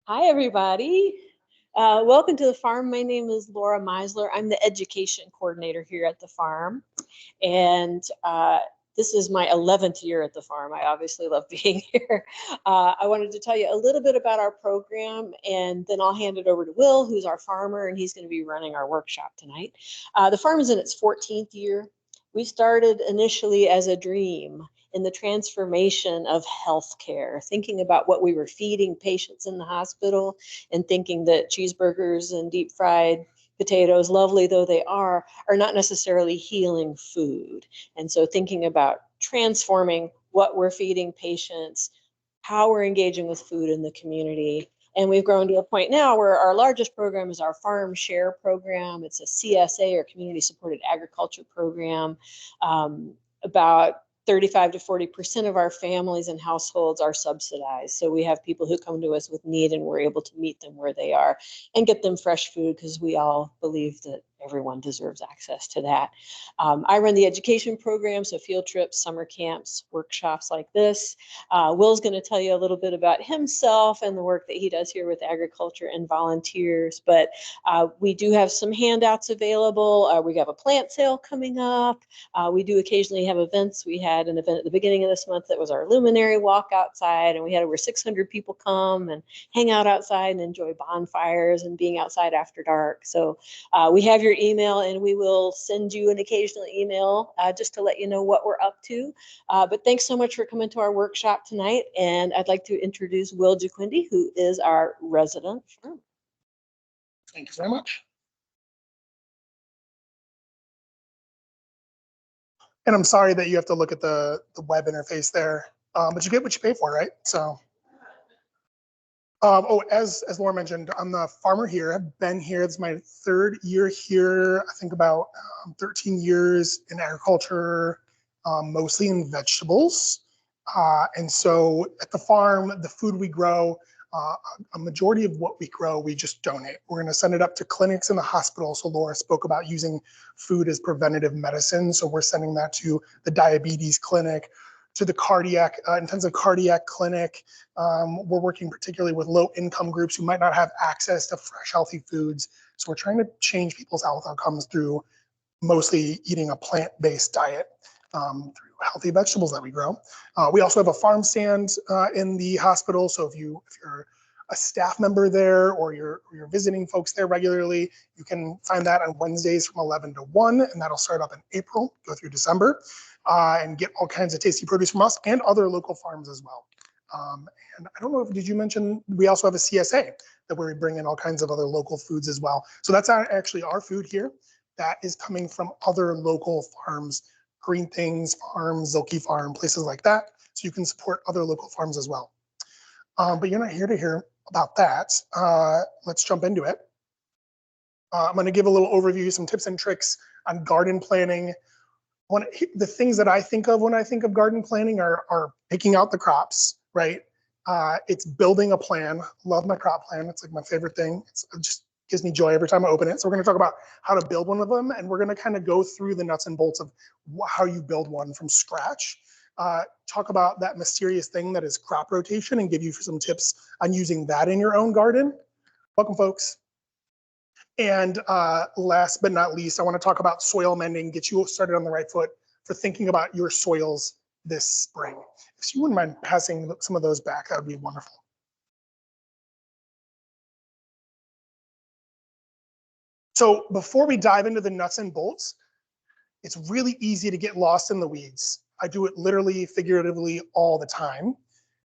Hi, everybody. Welcome to the farm. My name is Laura Meisler. I'm the education coordinator here at the farm. And this is my 11th year at the farm. I obviously love being here. I wanted to tell you a little bit about our program, and then I'll hand it over to Will, who's our farmer, and he's going to be running our workshop tonight. The farm is in its 14th year. We started initially as a dream in the transformation of healthcare, thinking about what we were feeding patients in the hospital and thinking that cheeseburgers and deep fried potatoes, lovely though they are not necessarily healing food. And so thinking about transforming what we're feeding patients, how we're engaging with food in the community. And we've grown to a point now where our largest program is our Farm Share program. It's a CSA, or Community Supported Agriculture program. About 35 to 40% of our families and households are subsidized. So we have people who come to us with need, and we're able to meet them where they are and get them fresh food, because we all believe that everyone deserves access to that. I run the education program, so field trips, summer camps, workshops like this. Will's going to tell you a little bit about himself and the work that he does here with agriculture and volunteers, but we do have some handouts available. We have a plant sale coming up. We do occasionally have events. We had an event at the beginning of this month that was our luminary walk outside, and we had over 600 people come and hang out outside and enjoy bonfires and being outside after dark. So we have your email, and we will send you an occasional email just to let you know what we're up to. But thanks so much for coming to our workshop tonight. And I'd like to introduce Will Jaquinde, who is our resident farmer. Thank you very much. And I'm sorry that you have to look at the web interface there, but you get what you pay for, right? So, as Laura mentioned, I'm the farmer here. I've been here. It's my third year here. I think about 13 years in agriculture, mostly in vegetables. And so at the farm, the food we grow, a majority of what we grow, we just donate. We're going to send it up to clinics in the hospital. So Laura spoke about using food as preventative medicine. So we're sending that to the diabetes clinic, to the cardiac, intensive cardiac clinic. We're working particularly with low income groups who might not have access to fresh, healthy foods. So we're trying to change people's health outcomes through mostly eating a plant-based diet. Through healthy vegetables that we grow. We also have a farm stand in the hospital. So if you're a staff member there, or you're visiting folks there regularly, you can find that on Wednesdays from 11 to 1, and that'll start up in April, go through December, and get all kinds of tasty produce from us and other local farms as well. And I don't know, did you mention, we also have a CSA that where we bring in all kinds of other local foods as well. So that's actually our food here. That is coming from other local farms, Green Things Farm, Zilke Farm, places like that. So you can support other local farms as well. But you're not here to hear about that. Let's jump into it. I'm going to give a little overview, some tips and tricks on garden planning. The things that I think of when I think of garden planning are picking out the crops, right? It's building a plan. Love my crop plan. It's like my favorite thing. It just gives me joy every time I open it. So we're going to talk about how to build one of them, and we're going to kind of go through the nuts and bolts of how you build one from scratch. Talk about that mysterious thing that is crop rotation, and give you some tips on using that in your own garden. Welcome, folks. And last but not least, I want to talk about soil mending, get you started on the right foot for thinking about your soils this spring. If you wouldn't mind passing some of those back, that would be wonderful. So before we dive into the nuts and bolts, it's really easy to get lost in the weeds. I do it literally, figuratively all the time.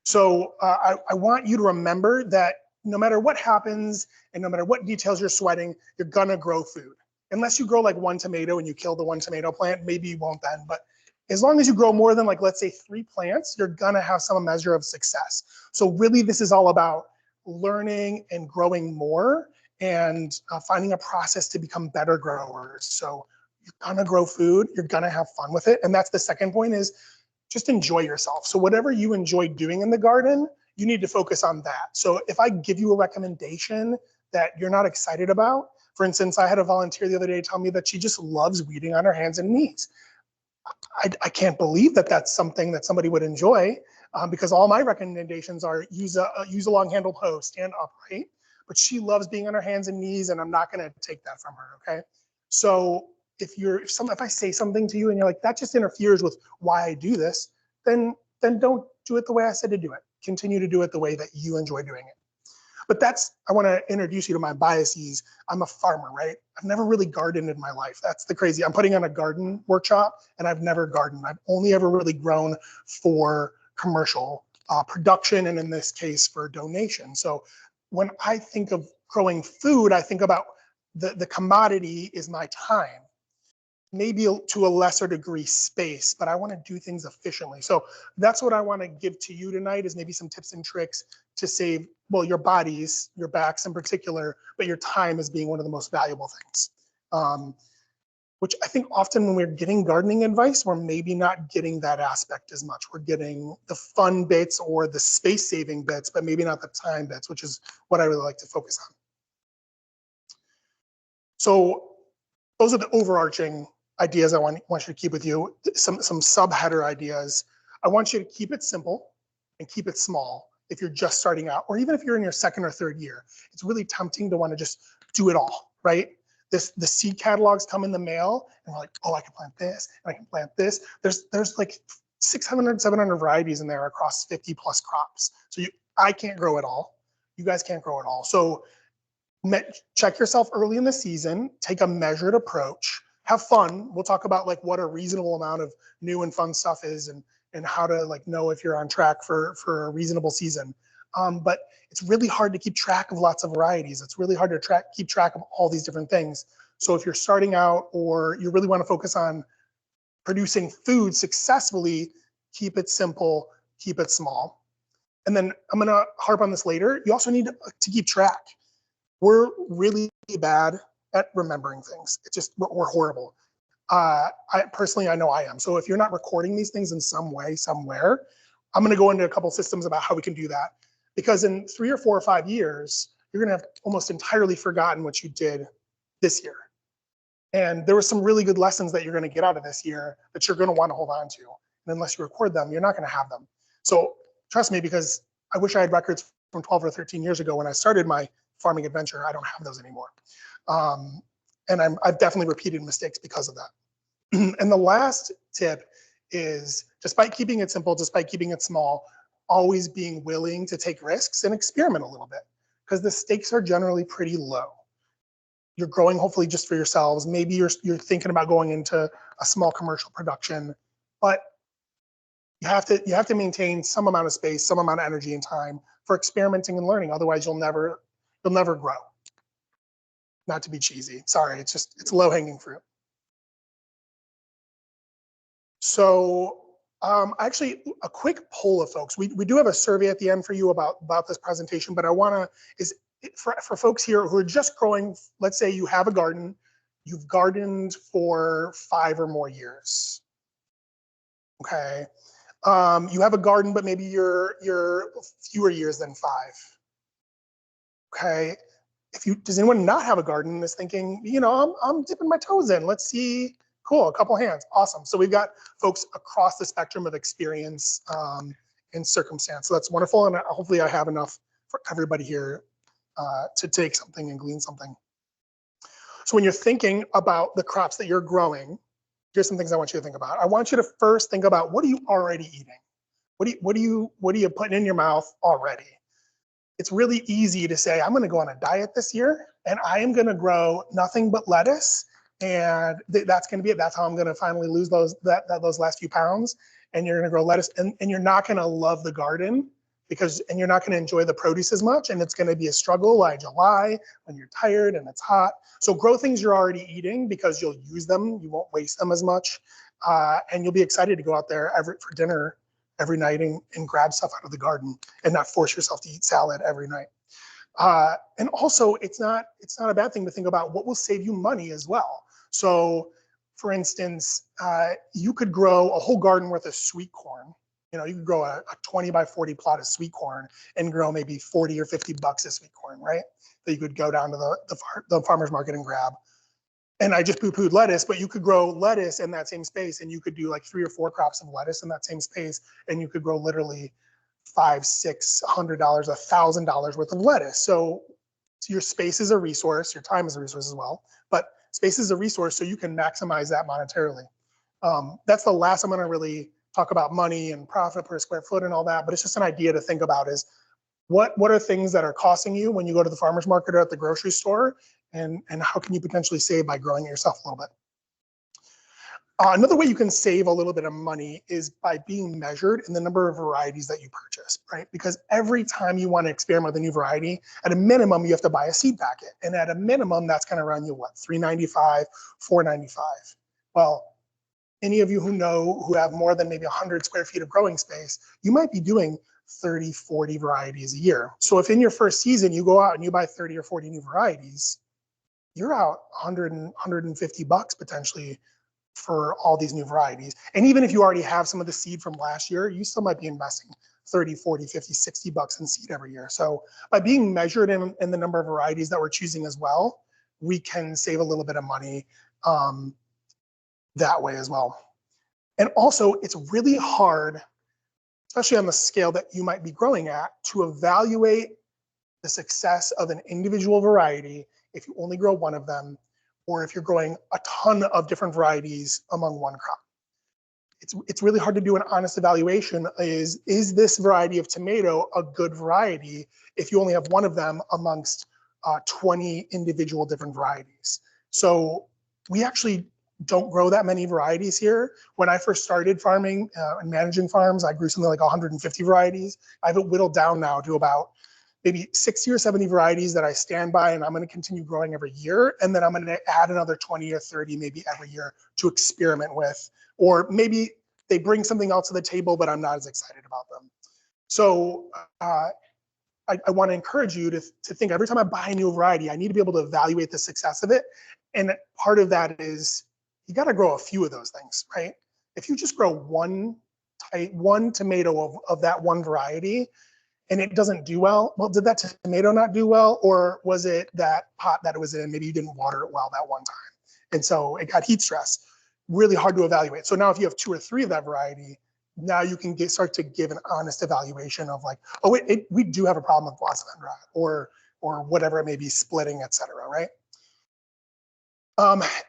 So I want you to remember that no matter what happens and no matter what details you're sweating, you're gonna grow food. Unless you grow like one tomato and you kill the one tomato plant, maybe you won't then. But as long as you grow more than, like, let's say 3 plants, you're gonna have some measure of success. So really this is all about learning and growing more, and finding a process to become better growers. So you're gonna grow food, you're gonna have fun with it. And that's the second point, is just enjoy yourself. So whatever you enjoy doing in the garden, you need to focus on that. So if I give you a recommendation that you're not excited about, for instance, I had a volunteer the other day tell me that she just loves weeding on her hands and knees. I can't believe that that's something that somebody would enjoy. because all my recommendations are use a long-handled hoe, stand upright. But she loves being on her hands and knees, and I'm not going to take that from her. Okay, so if I say something to you and you're like, that just interferes with why I do this, then don't do it the way I said to do it. Continue to do it the way that you enjoy doing it. But I want to introduce you to my biases. I'm a farmer, right? I've never really gardened in my life. That's the crazy. I'm putting on a garden workshop and I've never gardened. I've only ever really grown for commercial production, and in this case for donation. So when I think of growing food, I think about the commodity is my time, maybe to a lesser degree space, but I want to do things efficiently. So that's what I want to give to you tonight, is maybe some tips and tricks to save, well, your bodies, your backs in particular, but your time as being one of the most valuable things. Which I think often when we're getting gardening advice, we're maybe not getting that aspect as much. We're getting the fun bits or the space saving bits, but maybe not the time bits, which is what I really like to focus on. So those are the overarching ideas I want you to keep with you. Some subheader ideas. I want you to keep it simple and keep it small if you're just starting out, or even if you're in your second or third year. It's really tempting to want to just do it all, right? The seed catalogs come in the mail and we're like, oh, I can plant this and I can plant this. There's like 600, 700 varieties in there across 50 plus crops. So I can't grow it all. You guys can't grow it all. So check yourself early in the season, take a measured approach, have fun. We'll talk about like what a reasonable amount of new and fun stuff is, and how to like know if you're on track for a reasonable season. But it's really hard to keep track of lots of varieties. It's really hard to keep track of all these different things. So if you're starting out or you really want to focus on producing food successfully, keep it simple, keep it small. And then I'm going to harp on this later. You also need to keep track. We're really bad at remembering things. It's just, we're horrible. I know I am. So if you're not recording these things in some way, somewhere, I'm going to go into a couple systems about how we can do that. Because in 3 or 4 or 5 years, you're going to have almost entirely forgotten what you did this year. And there were some really good lessons that you're going to get out of this year that you're going to want to hold on to. And unless you record them, you're not going to have them. So trust me, because I wish I had records from 12 or 13 years ago when I started my farming adventure. I don't have those anymore. And I've definitely repeated mistakes because of that. And the last tip is, despite keeping it simple, despite keeping it small, always being willing to take risks and experiment a little bit, because the stakes are generally pretty low. You're growing hopefully just for yourselves. Maybe you're thinking about going into a small commercial production, but you have to maintain some amount of space, some amount of energy and time for experimenting and learning. Otherwise, you'll never grow. Not to be cheesy, sorry, it's low-hanging fruit. So actually, a quick poll of folks. We do have a survey at the end for you about this presentation, but I want to, for folks here who are just growing, let's say you have a garden, you've gardened for 5 or more years. Okay. You have a garden, but maybe you're fewer years than 5. Okay. Does anyone not have a garden and is thinking, I'm dipping my toes in, let's see. Cool, a couple hands, awesome. So we've got folks across the spectrum of experience and circumstance. So that's wonderful, and hopefully I have enough for everybody here to take something and glean something. So when you're thinking about the crops that you're growing, here's some things I want you to think about. I want you to first think about, what are you already eating? What are you putting in your mouth already? It's really easy to say, I'm going to go on a diet this year, and I am going to grow nothing but lettuce, and that's going to be it. That's how I'm going to finally lose those last few pounds. And you're going to grow lettuce, and you're not going to love the garden and you're not going to enjoy the produce as much, and it's going to be a struggle by July when you're tired and it's hot. So grow things you're already eating, because you'll use them, you won't waste them as much, and you'll be excited to go out there for dinner every night and grab stuff out of the garden and not force yourself to eat salad every night. And also, it's not a bad thing to think about what will save you money as well. So for instance, you could grow a whole garden worth of sweet corn. You could grow a 20 by 40 plot of sweet corn and grow maybe 40 or 50 bucks of sweet corn, right? That you could go down to the farmer's market and grab. And I just poo-pooed lettuce, but you could grow lettuce in that same space, and you could do like 3 or 4 crops of lettuce in that same space, and you could grow literally $500, $600, $1,000 worth of lettuce. So your space is a resource, your time is a resource as well, but space is a resource, so you can maximize that monetarily. That's the last I'm going to really talk about money and profit per square foot and all that, but it's just an idea to think about is what are things that are costing you when you go to the farmer's market or at the grocery store, and how can you potentially save by growing it yourself a little bit. Another way you can save a little bit of money is by being measured in the number of varieties that you purchase, right? Because every time you want to experiment with a new variety, at a minimum, you have to buy a seed packet. And at a minimum, that's going to run you what, $3.95, $4.95. Well, any of you who have more than maybe 100 square feet of growing space, you might be doing 30, 40 varieties a year. So if in your first season you go out and you buy 30 or 40 new varieties, you're out 100 and 150 bucks potentially for all these new varieties. And even if you already have some of the seed from last year, you still might be investing 30, 40, 50, 60 bucks in seed every year. So by being measured in the number of varieties that we're choosing as well, we can save a little bit of money that way as well. And also, it's really hard, especially on the scale that you might be growing at, to evaluate the success of an individual variety if you only grow one of them, or if you're growing a ton of different varieties among one crop. It's really hard to do an honest evaluation. Is this variety of tomato a good variety if you only have one of them amongst 20 individual different varieties? So we actually don't grow that many varieties here. When I first started farming and managing farms, I grew something like 150 varieties. I've whittled down now to about maybe 60 or 70 varieties that I stand by, and I'm going to continue growing every year. And then I'm going to add another 20 or 30 maybe every year to experiment with, or maybe they bring something else to the table, but I'm not as excited about them. So I want to encourage you to think every time I buy a new variety, I need to be able to evaluate the success of it. And part of that is you got to grow a few of those things, right? If you just grow one tomato of that one variety, and it doesn't do well, did that tomato not do well? Or was it that pot that it was in, maybe you didn't water it well that one time, and so it got heat stress? Really hard to evaluate. So now if you have 2 or 3 of that variety, now you can start to give an honest evaluation of like, oh, we do have a problem with blossom end rot, or whatever it may be, splitting, et cetera, right?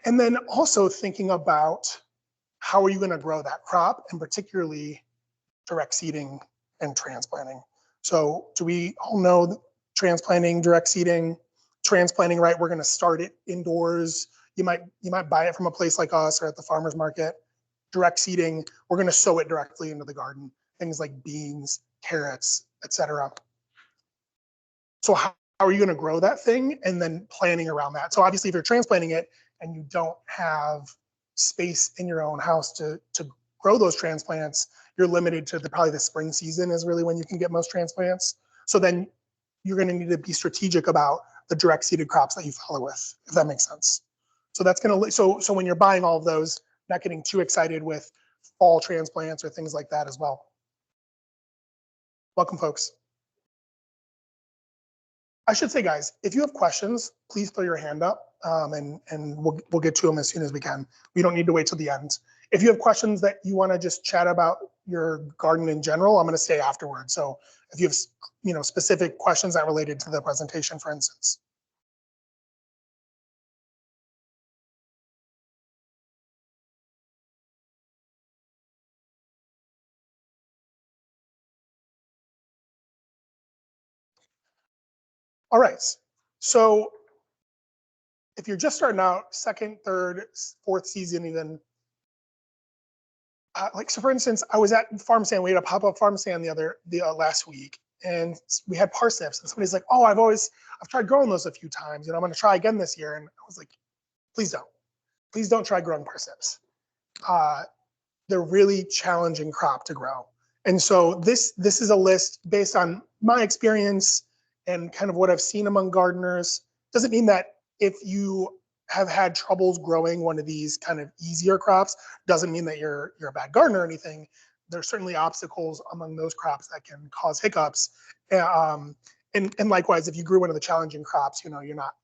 And then also thinking about how are you going to grow that crop, and particularly direct seeding and transplanting. So do we all know transplanting, direct seeding, transplanting, right? We're going to start it indoors. You might buy it from a place like us or at the farmer's market. Direct seeding, we're going to sow it directly into the garden. Things like beans, carrots, etc. So how are you going to grow that thing, and then planning around that? So obviously if you're transplanting it and you don't have space in your own house to grow those transplants, you're limited to probably the spring season is really when you can get most transplants. So then you're going to need to be strategic about the direct seeded crops that you follow with, if that makes sense. So that's going to, so when you're buying all of those, not getting too excited with fall transplants or things like that as well. Welcome, folks. I should say, guys, if you have questions, please throw your hand up, and we'll get to them as soon as we can. We don't need to wait till the end. If you have questions that you want to just chat about your garden in general, I'm going to stay afterwards. So if you have specific questions that related to the presentation, for instance. All right. So if you're just starting out, second, third, fourth season even, so for instance, I was at farm stand. We had a pop-up farm stand the last week, and we had parsnips. And somebody's like, "Oh, I've tried growing those a few times, and I'm going to try again this year." And I was like, "Please don't try growing parsnips. They're really challenging crop to grow." And so this is a list based on my experience and kind of what I've seen among gardeners. Doesn't mean that if you have had troubles growing one of these kind of easier crops, doesn't mean that you're a bad gardener or anything. There's certainly obstacles among those crops that can cause hiccups. And likewise, if you grew one of the challenging crops, you're not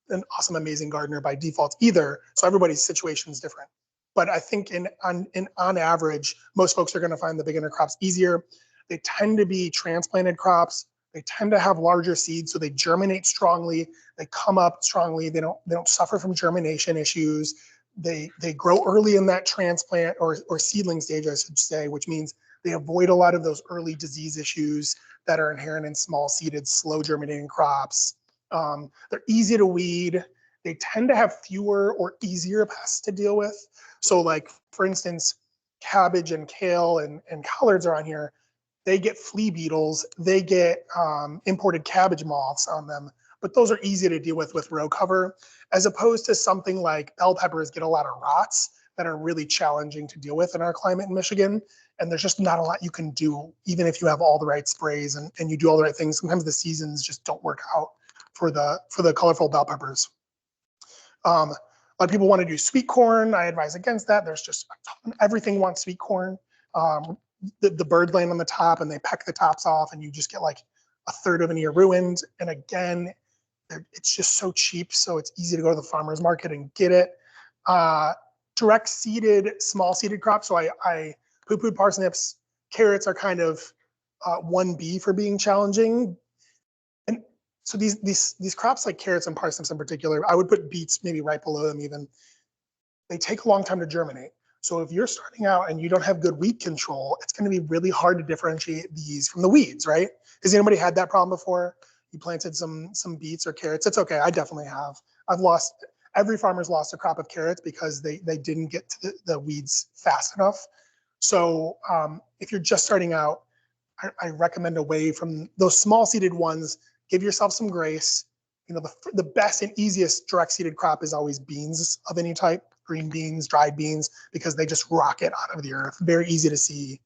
an awesome, amazing gardener by default either. So everybody's situation is different. But I think on average, most folks are going to find the beginner crops easier. They tend to be transplanted crops. They tend to have larger seeds, so they germinate strongly. They come up strongly. They don't suffer from germination issues. They grow early in that transplant or seedling stage, I should say, which means they avoid a lot of those early disease issues that are inherent in small seeded, slow germinating crops. They're easy to weed. They tend to have fewer or easier pests to deal with. So like, for instance, cabbage and kale and collards are on here. They get flea beetles. They get imported cabbage moths on them. But those are easy to deal with row cover, as opposed to something like bell peppers get a lot of rots that are really challenging to deal with in our climate in Michigan. And there's just not a lot you can do, even if you have all the right sprays and you do all the right things. Sometimes the seasons just don't work out for the colorful bell peppers. A lot of people want to do sweet corn. I advise against that. There's just everything wants sweet corn. The birds land on the top and they peck the tops off, and you just get like a third of an ear ruined. And again, it's just so cheap, so it's easy to go to the farmer's market and get it. Direct seeded, small seeded crops. So I poo-pooed parsnips. Carrots are kind of 1B for being challenging. And so these crops like carrots and parsnips in particular, I would put beets maybe right below them even. They take a long time to germinate. So if you're starting out and you don't have good weed control, it's going to be really hard to differentiate these from the weeds, right? Has anybody had that problem before? You planted some beets or carrots? It's okay. I definitely have. Every farmer's lost a crop of carrots because they didn't get to the weeds fast enough. So if you're just starting out, I recommend away from those small seeded ones. Give yourself some grace. You know, the best and easiest direct seeded crop is always beans of any type, green beans, dried beans, because they just rocket out of the earth. Very easy to see.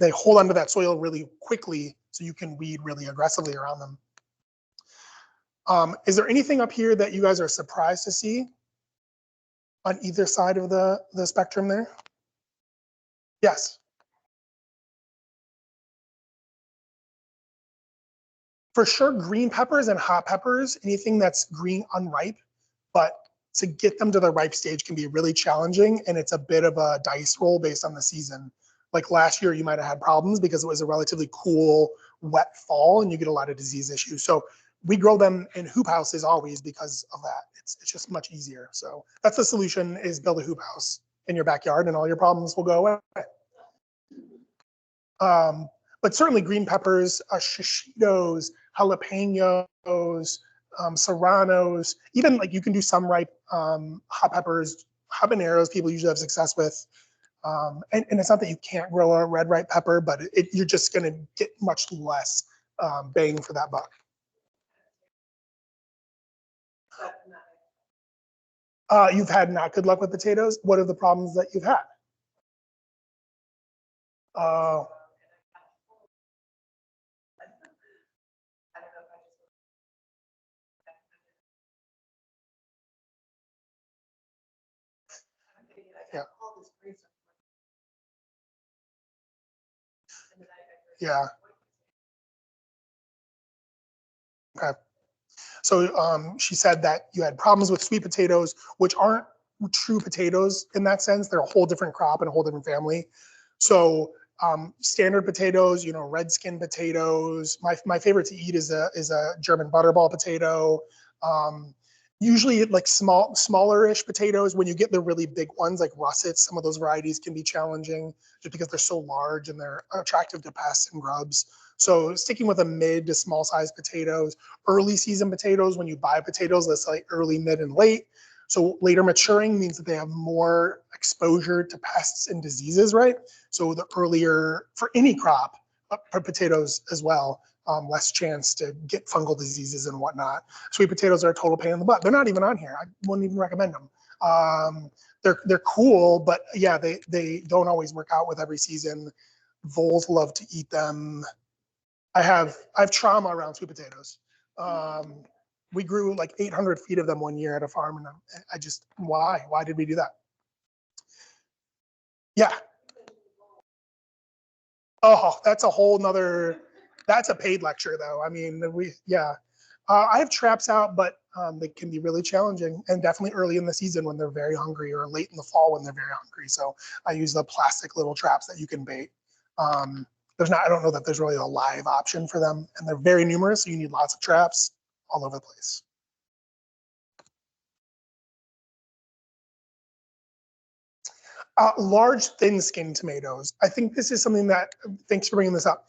They hold onto that soil really quickly, so you can weed really aggressively around them. Is there anything up here that you guys are surprised to see on either side of the spectrum there? Yes. For sure, green peppers and hot peppers, anything that's green unripe, but to get them to the ripe stage can be really challenging, and it's a bit of a dice roll based on the season. Like last year, you might have had problems because it was a relatively cool, wet fall, and you get a lot of disease issues. So we grow them in hoop houses always because of that. It's just much easier. So that's the solution: is build a hoop house in your backyard, and all your problems will go away. But certainly green peppers, shishitos, jalapenos, serranos, even like you can do some ripe hot peppers, habaneros people usually have success with. And it's not that you can't grow a red ripe pepper, but you're just going to get much less bang for that buck. You've had not good luck with potatoes. What are the problems that you've had? Yeah. Yeah. Okay. So she said that you had problems with sweet potatoes, which aren't true potatoes in that sense. They're a whole different crop and a whole different family. So standard potatoes, you know, red skin potatoes. My favorite to eat is a German butterball potato. Usually like smaller-ish potatoes. When you get the really big ones like russets, some of those varieties can be challenging just because they're so large and they're attractive to pests and grubs. So sticking with a mid to small size potatoes, early season potatoes, when you buy potatoes, let's say early, mid, and late. So later maturing means that they have more exposure to pests and diseases, right? So the earlier, for any crop, for potatoes as well, less chance to get fungal diseases and whatnot. Sweet potatoes are a total pain in the butt. They're not even on here. I wouldn't even recommend them. They're cool, but yeah, they don't always work out with every season. Voles love to eat them. I have trauma around sweet potatoes. We grew like 800 feet of them one year at a farm, and I just, why did we do that? Yeah. Oh, that's a whole nother, that's a paid lecture though. I mean, I have traps out, but they can be really challenging, and definitely early in the season when they're very hungry, or late in the fall when they're very hungry. So I use the plastic little traps that you can bait. I don't know that there's really a live option for them, and they're very numerous, so you need lots of traps all over the place. Large, thin-skinned tomatoes. I think this is something that, thanks for bringing this up.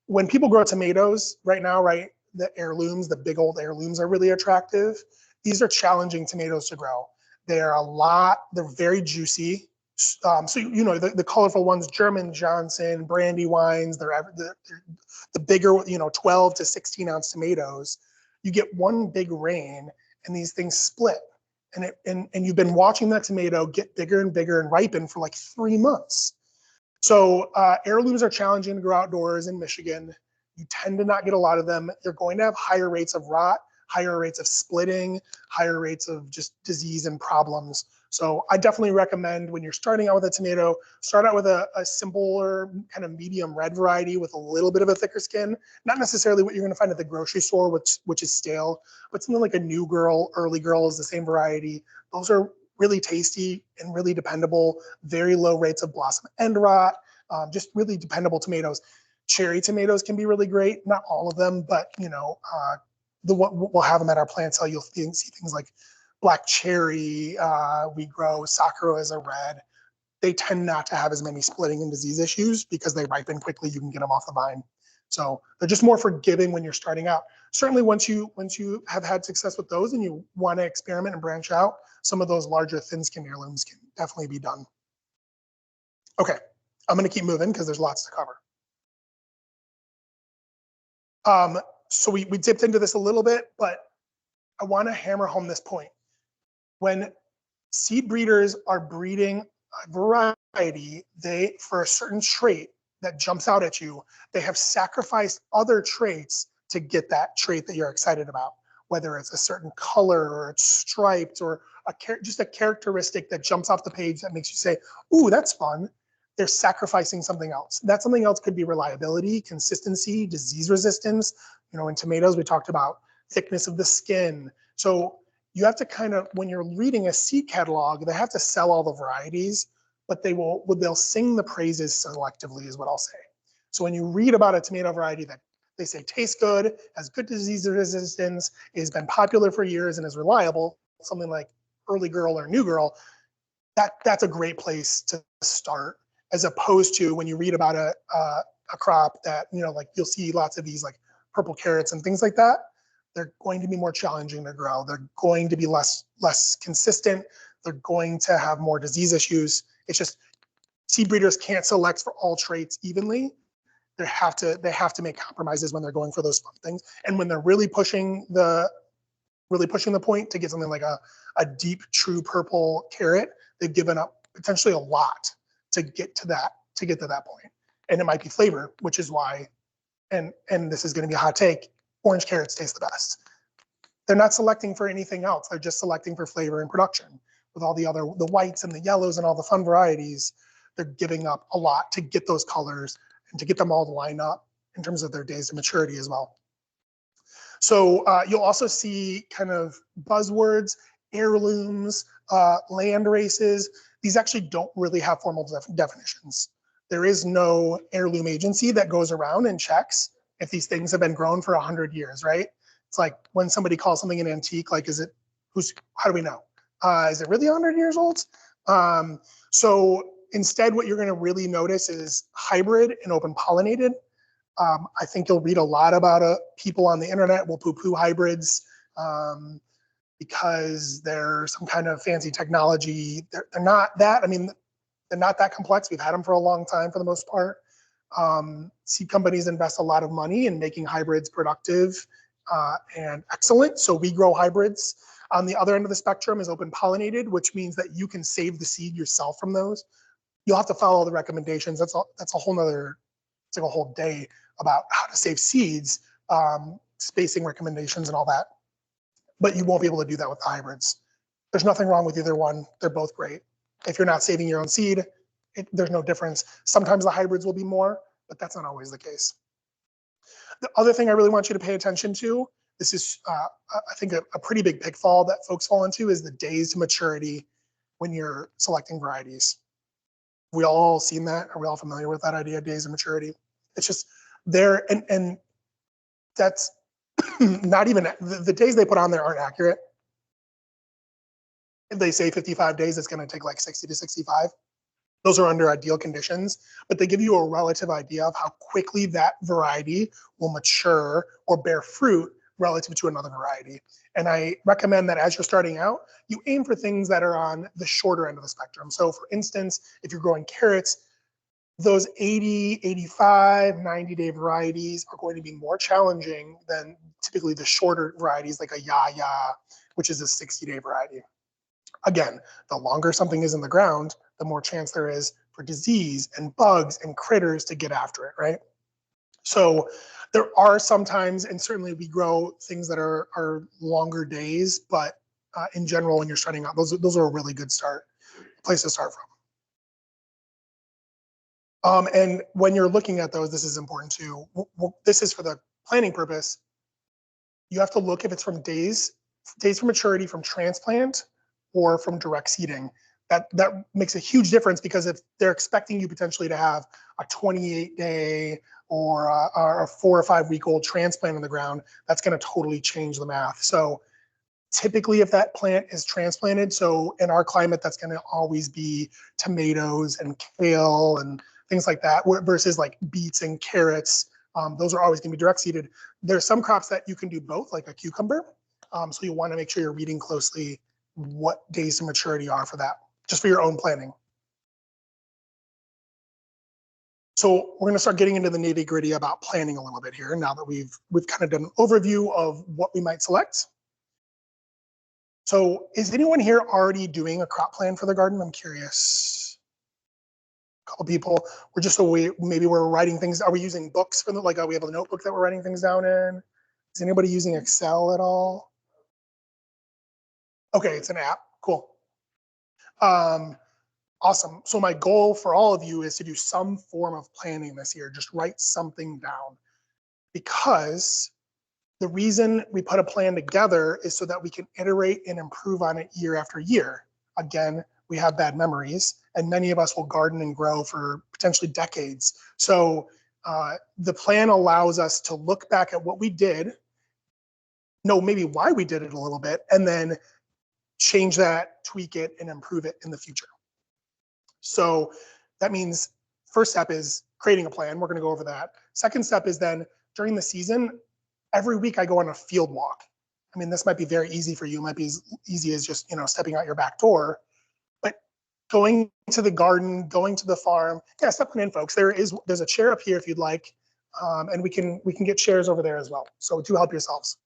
When people grow tomatoes right now, right, the heirlooms, the big old heirlooms are really attractive. These are challenging tomatoes to grow. They're very juicy. So, you know, the colorful ones, German Johnson, Brandywines, they're the bigger, 12 to 16 ounce tomatoes. You get one big rain and these things split. And you've been watching that tomato get bigger and bigger and ripen for like 3 months. So heirlooms are challenging to grow outdoors in Michigan. You tend to not get a lot of them. You're going to have higher rates of rot, higher rates of splitting, higher rates of just disease and problems. So I definitely recommend when you're starting out with a tomato, start out with a simpler kind of medium red variety with a little bit of a thicker skin. Not necessarily what you're going to find at the grocery store, which is stale, but something like a New Girl, Early Girl is the same variety. Those are really tasty and really dependable, very low rates of blossom end rot, just really dependable tomatoes. Cherry tomatoes can be really great, not all of them, but we'll have them at our plant sale. You'll see things like black cherry, we grow Sakura as a red. They tend not to have as many splitting and disease issues because they ripen quickly. You can get them off the vine. So they're just more forgiving when you're starting out. Certainly once you have had success with those and you want to experiment and branch out, some of those larger thin-skinned heirlooms can definitely be done. Okay, I'm going to keep moving because there's lots to cover. So we dipped into this a little bit, but I want to hammer home this point. When seed breeders are breeding a variety, for a certain trait that jumps out at you, they have sacrificed other traits to get that trait that you're excited about, whether it's a certain color or it's striped or just a characteristic that jumps off the page that makes you say, ooh, that's fun. They're sacrificing something else. That something else could be reliability, consistency, disease resistance. In tomatoes, we talked about thickness of the skin. So you have to kind of, when you're reading a seed catalog, they have to sell all the varieties, but they'll sing the praises selectively is what I'll say. So when you read about a tomato variety that they say tastes good, has good disease resistance, has been popular for years and is reliable, something like Early Girl or New Girl, that's a great place to start, as opposed to when you read about a crop that, like you'll see lots of these like purple carrots and things like that. They're going to be more challenging to grow. They're going to be less consistent. They're going to have more disease issues. It's just seed breeders can't select for all traits evenly. They have to make compromises when they're going for those fun things. And when they're really pushing the point to get something like a deep, true purple carrot, they've given up potentially a lot to get to that point. And it might be flavor, which is why, and this is going to be a hot take, orange carrots taste the best. They're not selecting for anything else. They're just selecting for flavor and production. With all the whites and the yellows and all the fun varieties, they're giving up a lot to get those colors and to get them all to line up in terms of their days of maturity as well. So you'll also see kind of buzzwords, heirlooms, land races. These actually don't really have formal definitions. There is no heirloom agency that goes around and checks if these things have been grown for 100 years, right? It's like when somebody calls something an antique, like, how do we know? Is it really 100 years old? So instead, what you're going to really notice is hybrid and open pollinated. I think you'll read a lot about people on the internet will poo-poo hybrids because they're some kind of fancy technology. They're not that. I mean, they're not that complex. We've had them for a long time for the most part. Seed companies invest a lot of money in making hybrids productive and excellent. So we grow hybrids. On the other end of the spectrum is open pollinated, which means that you can save the seed yourself from those. You'll have to follow the recommendations. That's a whole nother, it's like a whole day about how to save seeds, spacing recommendations and all that. But you won't be able to do that with the hybrids. There's nothing wrong with either one. They're both great. If you're not saving your own seed, there's no difference. Sometimes the hybrids will be more, but that's not always the case. The other thing I really want you to pay attention to, this is, I think, a pretty big pitfall that folks fall into, is the days to maturity when you're selecting varieties. We all seen that? Are we all familiar with that idea, days of maturity? It's just there, and that's not even the days they put on there aren't accurate. If they say 55 days, it's going to take like 60 to 65. Those are under ideal conditions, but they give you a relative idea of how quickly that variety will mature or bear fruit relative to another variety. And I recommend that as you're starting out, you aim for things that are on the shorter end of the spectrum. So for instance, if you're growing carrots, those 80, 85, 90-day varieties are going to be more challenging than typically the shorter varieties like a Yaya, which is a 60-day variety. Again, the longer something is in the ground, the more chance there is for disease and bugs and critters to get after it, right? So there are sometimes, and certainly we grow things that are longer days, but in general, when you're starting out, those are a really good place to start from. And when you're looking at those, this is important too. This is for the planning purpose. You have to look if it's from days from maturity from transplant or from direct seeding. That makes a huge difference, because if they're expecting you potentially to have a 28-day or a 4 or 5 week old transplant in the ground, that's going to totally change the math. So typically if that plant is transplanted, so in our climate, that's going to always be tomatoes and kale and things like that, versus like beets and carrots. Those are always going to be direct seeded. There's some crops that you can do both, like a cucumber. So you want to make sure you're reading closely what days to maturity are for that, just for your own planning. So we're going to start getting into the nitty gritty about planning a little bit here, now that we've kind of done an overview of what we might select. So is anyone here already doing a crop plan for the garden? I'm curious. A couple people. We're just maybe we're writing things. Are we using books for like, we have a notebook that we're writing things down in? Is anybody using Excel at all? Okay, it's an app. Cool. Awesome. So my goal for all of you is to do some form of planning this year. Just write something down, because the reason we put a plan together is so that we can iterate and improve on it year after year. Again, we have bad memories, and many of us will garden and grow for potentially decades. So the plan allows us to look back at what we did, know maybe why we did it a little bit, and then change that, tweak it, and improve it in the future. So that means first step is creating a plan. We're going to go over that. Second step is then during the season, every week I go on a field walk. I mean, this might be very easy for you. It might be as easy as just, stepping out your back door, but going to the garden, going to the farm. Yeah, step on in, folks. There's a chair up here if you'd like, and we can get chairs over there as well. So do help yourselves.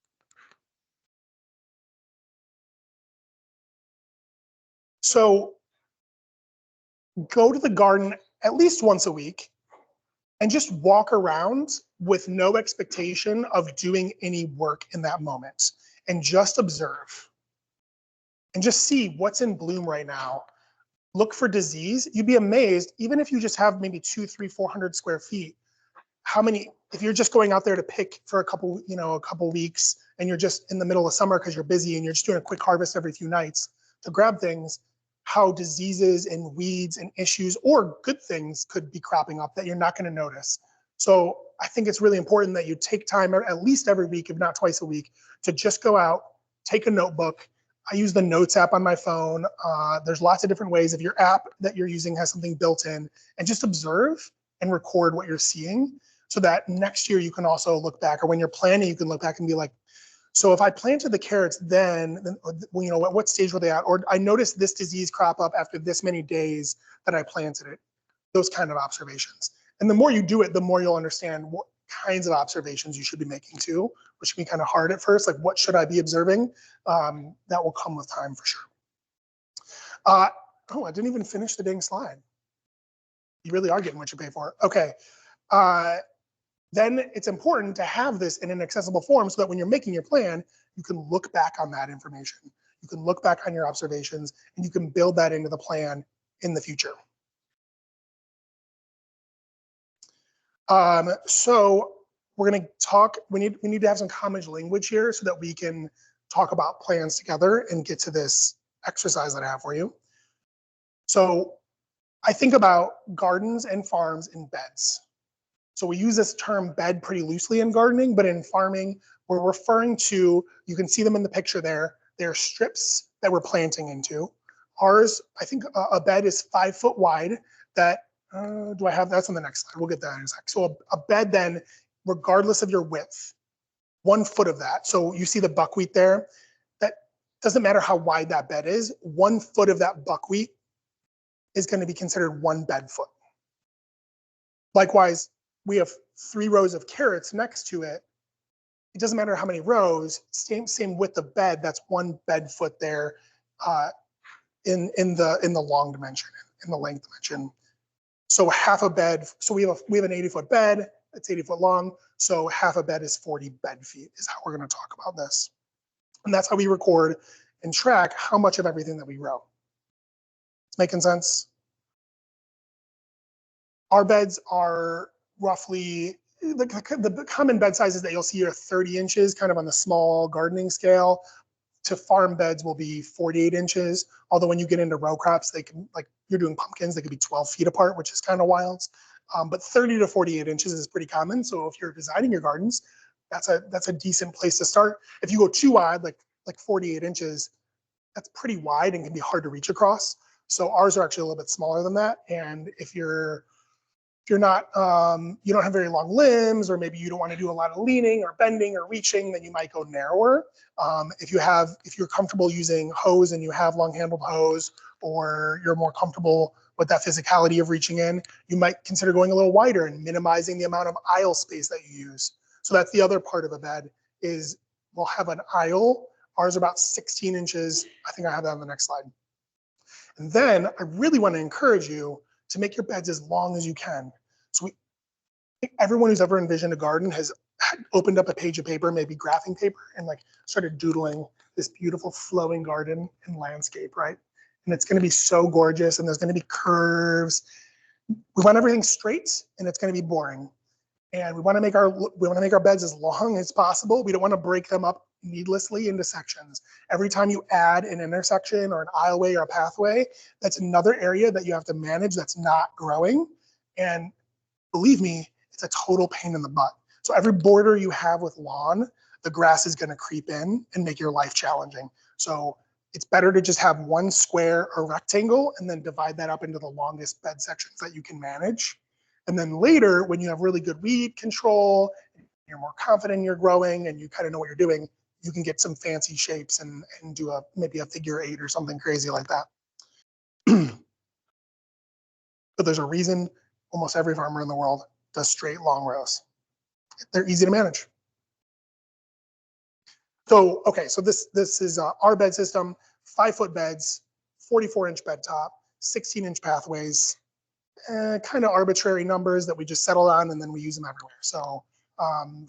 So go to the garden at least once a week and just walk around with no expectation of doing any work in that moment, and just observe and just see what's in bloom right now. Look for disease. You'd be amazed, even if you just have maybe 200, 300, 400 square feet, how many, if you're just going out there to pick for a couple weeks, and you're just in the middle of summer because you're busy and you're just doing a quick harvest every few nights to grab things, how diseases and weeds and issues or good things could be cropping up that you're not going to notice. So I think it's really important that you take time at least every week, if not twice a week, to just go out, take a notebook. I use the Notes app on my phone. There's lots of different ways. If your app that you're using has something built in, and just observe and record what you're seeing, so that next year you can also look back, or when you're planning, you can look back and be like, so if I planted the carrots then what stage were they at? Or I noticed this disease crop up after this many days that I planted it. Those kind of observations. And the more you do it, the more you'll understand what kinds of observations you should be making too, which can be kind of hard at first. Like, what should I be observing? That will come with time for sure. I didn't even finish the dang slide. You really are getting what you pay for. Okay. Then it's important to have this in an accessible form, so that when you're making your plan, you can look back on that information. You can look back on your observations, and you can build that into the plan in the future. So we're going to talk, we need to have some common language here so that we can talk about plans together and get to this exercise that I have for you. So I think about gardens and farms in beds. So we use this term bed pretty loosely in gardening, but in farming, we're referring to, you can see them in the picture there, they're strips that we're planting into. Ours, I think a bed is 5 foot wide. That, do I have, that's on the next slide. We'll get that in a sec. So a bed then, regardless of your width, 1 foot of that. So you see the buckwheat there, that doesn't matter how wide that bed is, 1 foot of that buckwheat is going to be considered 1 bed foot. Likewise, we have 3 rows of carrots next to it. It doesn't matter how many rows, same width of bed, that's 1 bed foot there in the long dimension, in the length dimension. So half a bed, so we have an 80-foot bed, it's 80 foot long, so half a bed is 40 bed feet is how we're going to talk about this. And that's how we record and track how much of everything that we grow. Making sense? Our beds are roughly, the common bed sizes that you'll see are 30 inches, kind of on the small gardening scale. To farm beds will be 48 inches. Although when you get into row crops, they can, like you're doing pumpkins, they could be 12 feet apart, which is kind of wild. But 30 to 48 inches is pretty common. So if you're designing your gardens, that's a decent place to start. If you go too wide, like 48 inches, that's pretty wide and can be hard to reach across. So ours are actually a little bit smaller than that. And if you're not, you don't have very long limbs, or maybe you don't want to do a lot of leaning or bending or reaching, then you might go narrower. If you're comfortable using hose and you have long-handled hose, or you're more comfortable with that physicality of reaching in, you might consider going a little wider and minimizing the amount of aisle space that you use. So that's the other part of a bed, is we'll have an aisle. Ours are about 16 inches. I think I have that on the next slide. And then I really want to encourage you to make your beds as long as you can. So everyone who's ever envisioned a garden has opened up a page of paper, maybe graphing paper, and like started doodling this beautiful flowing garden and landscape, right? And it's going to be so gorgeous, and there's going to be curves. We want everything straight, and it's going to be boring. And we want to make our beds as long as possible. We don't want to break them up needlessly into sections. Every time you add an intersection or an aisleway or a pathway, that's another area that you have to manage that's not growing. And believe me, it's a total pain in the butt. So every border you have with lawn, the grass is going to creep in and make your life challenging. So it's better to just have one square or rectangle and then divide that up into the longest bed sections that you can manage. And then later, when you have really good weed control, you're more confident in your growing and you kind of know what you're doing, you can get some fancy shapes and do maybe a figure 8 or something crazy like that. But there's a reason almost every farmer in the world does straight long rows. They're easy to manage. So, okay, so this is our bed system, 5-foot beds, 44-inch bed top, 16-inch pathways, kind of arbitrary numbers that we just settle on and then we use them everywhere. So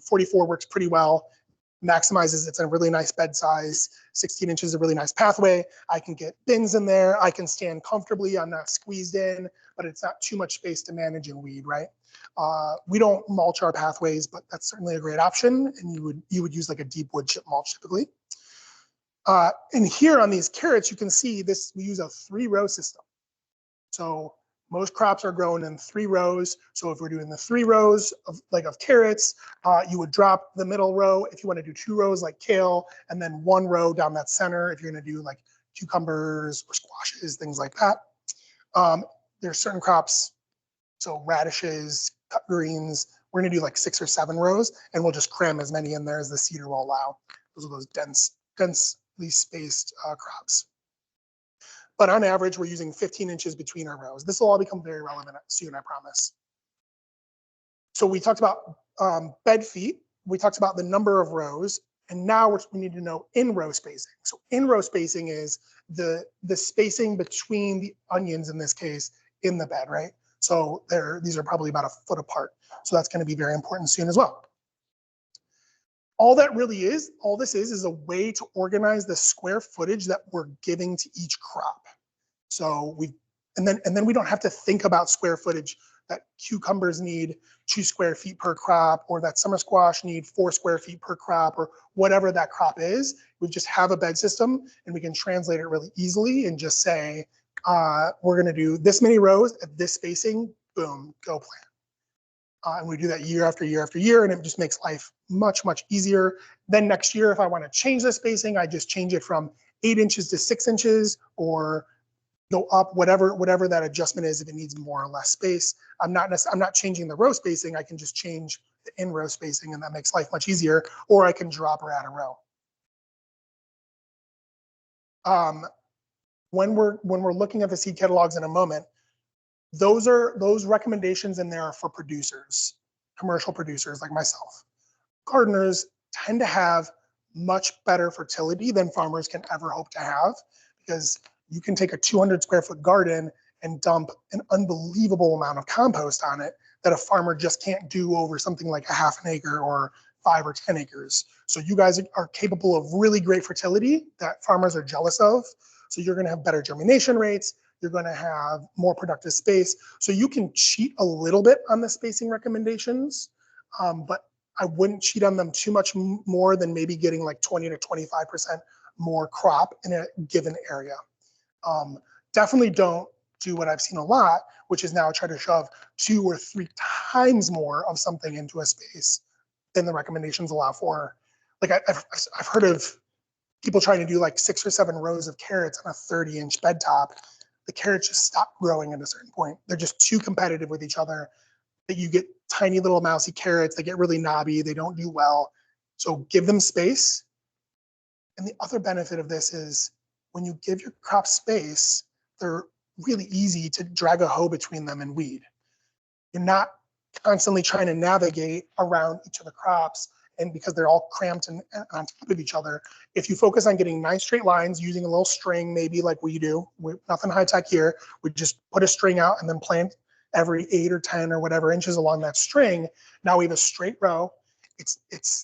44 works pretty well, maximizes, it's a really nice bed size, 16 inches is a really nice pathway. I can get bins in there, I can stand comfortably, I'm not squeezed in, but it's not too much space to manage and weed, right? We don't mulch our pathways, but that's certainly a great option, and you would use like a deep wood chip mulch typically. And here on these carrots, you can see this, we use a 3-row system. So most crops are grown in 3 rows. So if we're doing the 3 rows of carrots, you would drop the middle row if you want to do 2 rows like kale, and then 1 row down that center if you're going to do like cucumbers or squashes, things like that. There's certain crops, so radishes, cut greens, we're going to do like 6 or 7 rows, and we'll just cram as many in there as the seeder will allow. Those are those densely spaced crops. But on average, we're using 15 inches between our rows. This will all become very relevant soon, I promise. So we talked about bed feet. We talked about the number of rows. And now we need to know in-row spacing. So in-row spacing is the spacing between the onions, in this case, in the bed, right? So these are probably about 1 foot apart. So that's going to be very important soon as well. All this is a way to organize the square footage that we're giving to each crop. So and then we don't have to think about square footage that cucumbers need 2 square feet per crop, or that summer squash need 4 square feet per crop, or whatever that crop is. We just have a bed system and we can translate it really easily and just say, we're going to do this many rows at this spacing, boom, go plant. And we do that year after year after year, and it just makes life much, much easier. Then next year, if I want to change the spacing, I just change it from 8 inches to 6 inches, or go up, whatever that adjustment is, if it needs more or less space. I'm not changing the row spacing. I can just change the in row spacing, and that makes life much easier. Or I can drop or add a row. When we're looking at the seed catalogs in a moment, those recommendations in there are for producers, commercial producers like myself. Gardeners tend to have much better fertility than farmers can ever hope to have, because you can take a 200 square foot garden and dump an unbelievable amount of compost on it that a farmer just can't do over something like a half an acre or 5 or 10 acres. So you guys are capable of really great fertility that farmers are jealous of. So you're going to have better germination rates. You're going to have more productive space. So you can cheat a little bit on the spacing recommendations, but I wouldn't cheat on them too much more than maybe getting like 20 to 25% more crop in a given area. Definitely don't do what I've seen a lot, which is now try to shove 2 or 3 times more of something into a space than the recommendations allow for. Like I've heard of people trying to do like 6 or 7 rows of carrots on a 30-inch bed top. The carrots just stop growing at a certain point. They're just too competitive with each other. That you get tiny little mousy carrots, they get really knobby, they don't do well. So give them space. And the other benefit of this is when you give your crops space, they're really easy to drag a hoe between them and weed. You're not constantly trying to navigate around each of the crops, and because they're all cramped and on top of each other, if you focus on getting nice straight lines using a little string, maybe like we do, nothing high tech here, we just put a string out and then plant every 8 or 10 or whatever inches along that string. Now we have a straight row.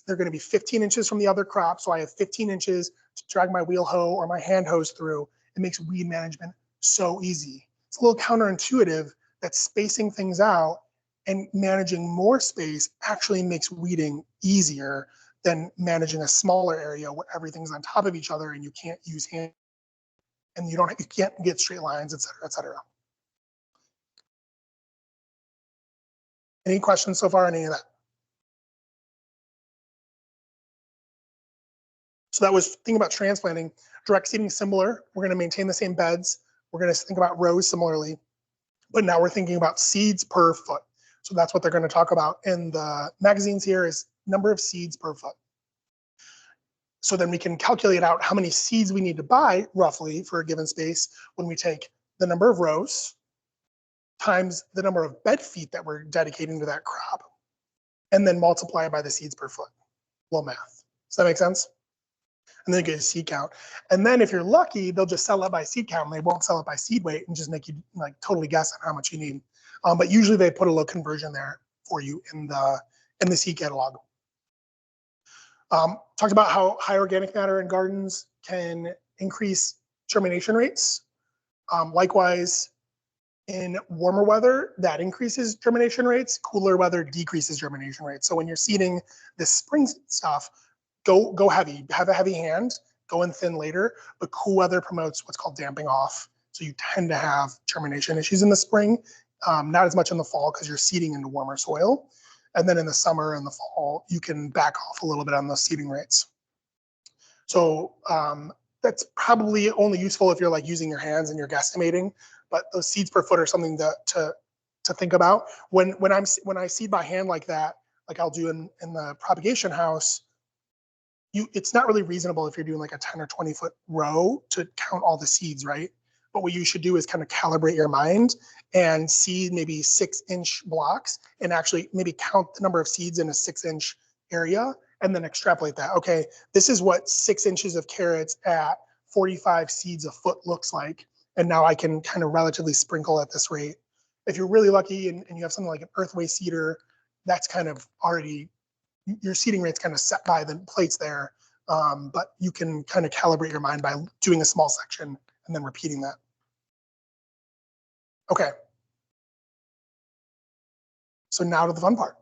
They're going to be 15 inches from the other crop, so I have 15 inches to drag my wheel hoe or my hand hose through. It makes weed management so easy. It's a little counterintuitive that spacing things out and managing more space actually makes weeding easier than managing a smaller area where everything's on top of each other and you can't use hand and you can't get straight lines, et cetera, et cetera. Any questions so far on any of that? So that was thinking about transplanting. Direct seeding similar. We're going to maintain the same beds. We're going to think about rows similarly, but now we're thinking about seeds per foot. So that's what they're going to talk about in the magazines here is number of seeds per foot. So then we can calculate out how many seeds we need to buy roughly for a given space when we take the number of rows times the number of bed feet that we're dedicating to that crop, and then multiply by the seeds per foot. Little math. Does that make sense? And then you get a seed count. And then if you're lucky, they'll just sell it by seed count and they won't sell it by seed weight and just make you like totally guess on how much you need. But usually they put a little conversion there for you in the seed catalog. Talked about how high organic matter in gardens can increase germination rates. Likewise, in warmer weather, that increases germination rates. Cooler weather decreases germination rates. So when you're seeding this spring stuff, go heavy, have a heavy hand, go in thin later, but cool weather promotes what's called damping off. So you tend to have germination issues in the spring, not as much in the fall because you're seeding into warmer soil. And then in the summer and the fall, you can back off a little bit on those seeding rates. So that's probably only useful if you're like using your hands and you're guesstimating, but those seeds per foot are something to think about. When I seed by hand like that, like I'll do in the propagation house, it's not really reasonable if you're doing like a 10 or 20 foot row to count all the seeds, right? But what you should do is kind of calibrate your mind and seed maybe 6-inch blocks and actually maybe count the number of seeds in a 6-inch area and then extrapolate that. Okay, this is what 6 inches of carrots at 45 seeds a foot looks like. And now I can kind of relatively sprinkle at this rate. If you're really lucky and you have something like an earthway seeder, that's kind of already, your seeding rate's kind of set by the plates there. But you can kind of calibrate your mind by doing a small section and then repeating that. Okay. So now to the fun part.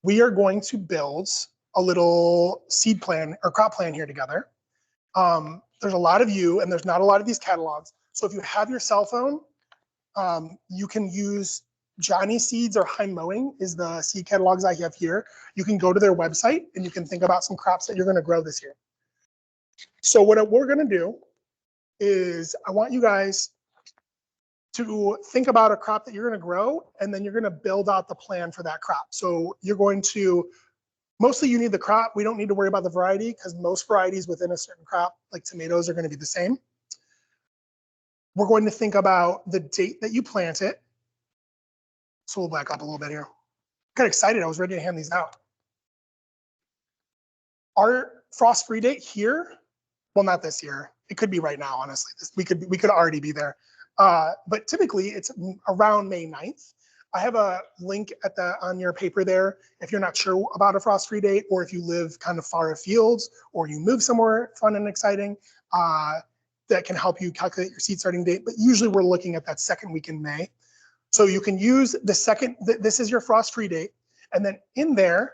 We are going to build a little seed plan or crop plan here together. There's a lot of you and there's not a lot of these catalogs. So if you have your cell phone, you can use Johnny Seeds or High Mowing is the seed catalogs I have here. You can go to their website and you can think about some crops that you're going to grow this year. So what we're going to do is I want you guys to think about a crop that you're going to grow, and then you're going to build out the plan for that crop. So you're going to, mostly you need the crop. We don't need to worry about the variety because most varieties within a certain crop, like tomatoes, are going to be the same. We're going to think about the date that you plant it. So we'll back up a little bit here. Got excited. I was ready to hand these out. Our frost-free date here, well, not this year. It could be right now, honestly. We could already be there. But typically it's around May 9th. I have a link on your paper there if you're not sure about a frost-free date, or if you live kind of far afield, or you move somewhere fun and exciting, that can help you calculate your seed starting date. But usually we're looking at that second week in May. So you can use the second, this is your frost-free date. And then in there,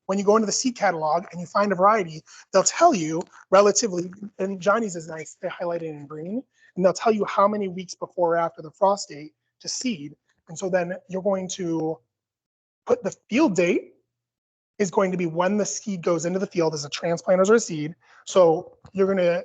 when you go into the seed catalog and you find a variety, they'll tell you relatively, and Johnny's is nice, they highlight it in green, and they'll tell you how many weeks before or after the frost date to seed. And so then you're going to put the field date is going to be when the seed goes into the field as a transplant or a seed. So you're gonna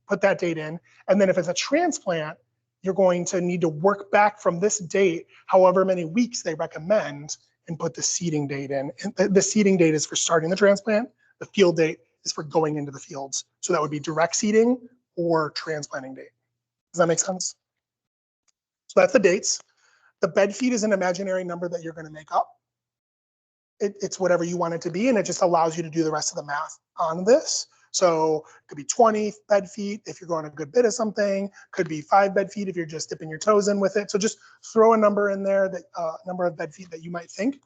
put that date in. And then if it's a transplant, you're going to need to work back from this date, however many weeks they recommend, and put the seeding date in. And the seeding date is for starting the transplant. The field date is for going into the fields. So that would be direct seeding or transplanting date. Does that make sense? So that's the dates. The bed feed is an imaginary number that you're going to make up. It's whatever you want it to be, and it just allows you to do the rest of the math on this. So it could be 20 bed feet if you're growing a good bit of something. Could be 5 bed feet if you're just dipping your toes in with it. So just throw a number in there, that number of bed feet that you might think.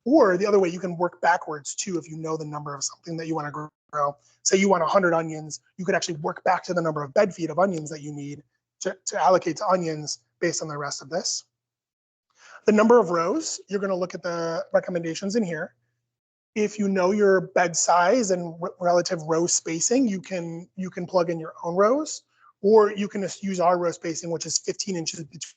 Or the other way, you can work backwards too if you know the number of something that you want to grow. Say you want 100 onions, you could actually work back to the number of bed feet of onions that you need to allocate to onions based on the rest of this. The number of rows, you're going to look at the recommendations in here. If you know your bed size and relative row spacing, you can plug in your own rows, or you can just use our row spacing, which is 15 inches between.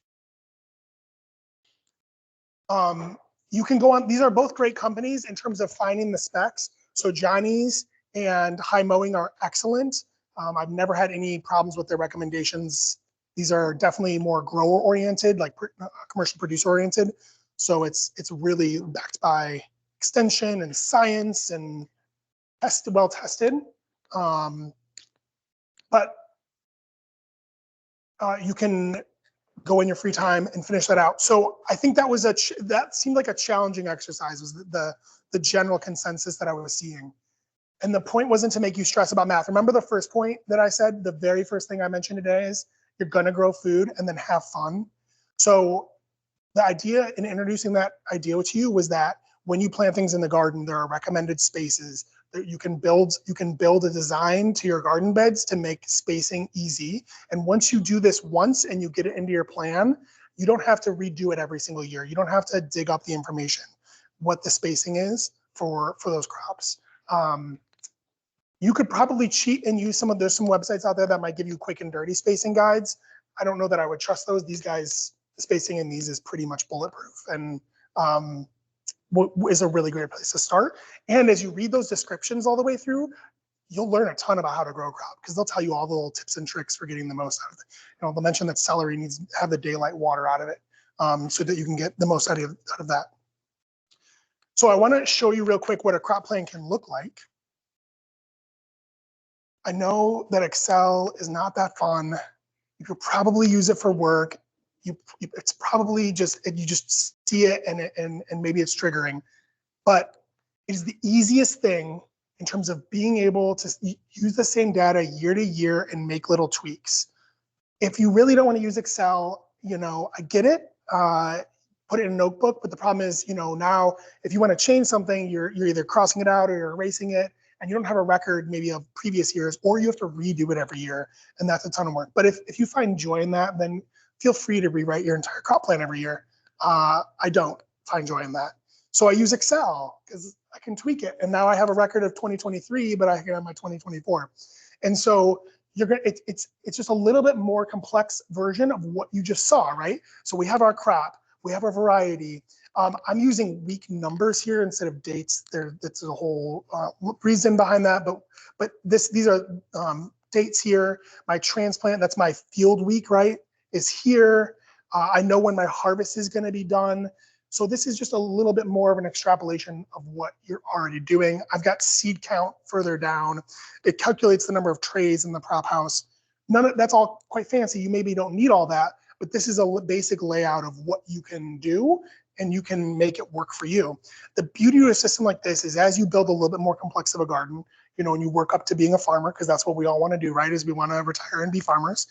You can go on, these are both great companies in terms of finding the specs. So Johnny's and High Mowing are excellent. I've never had any problems with their recommendations. These are definitely more grower oriented, like commercial producer oriented. So it's really backed by extension and science and well tested. But you can go in your free time and finish that out. So I think that was that seemed like a challenging exercise, was the general consensus that I was seeing. And the point wasn't to make you stress about math. Remember the first point that I said, the very first thing I mentioned today is you're gonna grow food and then have fun. So the idea in introducing that idea to you was that when you plant things in the garden, there are recommended spaces that you can build a design to your garden beds to make spacing easy. And once you do this once and you get it into your plan, you don't have to redo it every single year. You don't have to dig up the information, what the spacing is for those crops. You could probably cheat and use there's some websites out there that might give you quick and dirty spacing guides. I don't know that I would trust those. These guys, the spacing in these is pretty much bulletproof, and is a really great place to start. And as you read those descriptions all the way through, you'll learn a ton about how to grow a crop, because they'll tell you all the little tips and tricks for getting the most out of it. They'll mention that celery needs to have the daylight water out of it, so that you can get the most out of that. So I want to show you real quick what a crop plan can look like. I know that Excel is not that fun. You could probably use it for work. It's probably you just see it and maybe it's triggering, but it is the easiest thing in terms of being able to use the same data year to year and make little tweaks. If you really don't want to use Excel, I get it. Put it in a notebook, but the problem is, now if you want to change something, you're either crossing it out or you're erasing it, and you don't have a record maybe of previous years, or you have to redo it every year, and that's a ton of work. But if you find joy in that, then feel free to rewrite your entire crop plan every year. I don't find joy in that. So I use Excel because I can tweak it. And now I have a record of 2023, but I can have my 2024. And so it's just a little bit more complex version of what you just saw, right? So we have our crop. We have a variety. I'm using week numbers here instead of dates. That's a whole reason behind that, but these are dates here. My transplant, that's my field week, right, is here. I know when my harvest is going to be done. So this is just a little bit more of an extrapolation of what you're already doing. I've got seed count further down. It calculates the number of trays in the prop house. That's all quite fancy. You maybe don't need all that, but this is a basic layout of what you can do, and you can make it work for you. The beauty of a system like this is as you build a little bit more complex of a garden, and you work up to being a farmer, because that's what we all want to do, right? Is we want to retire and be farmers.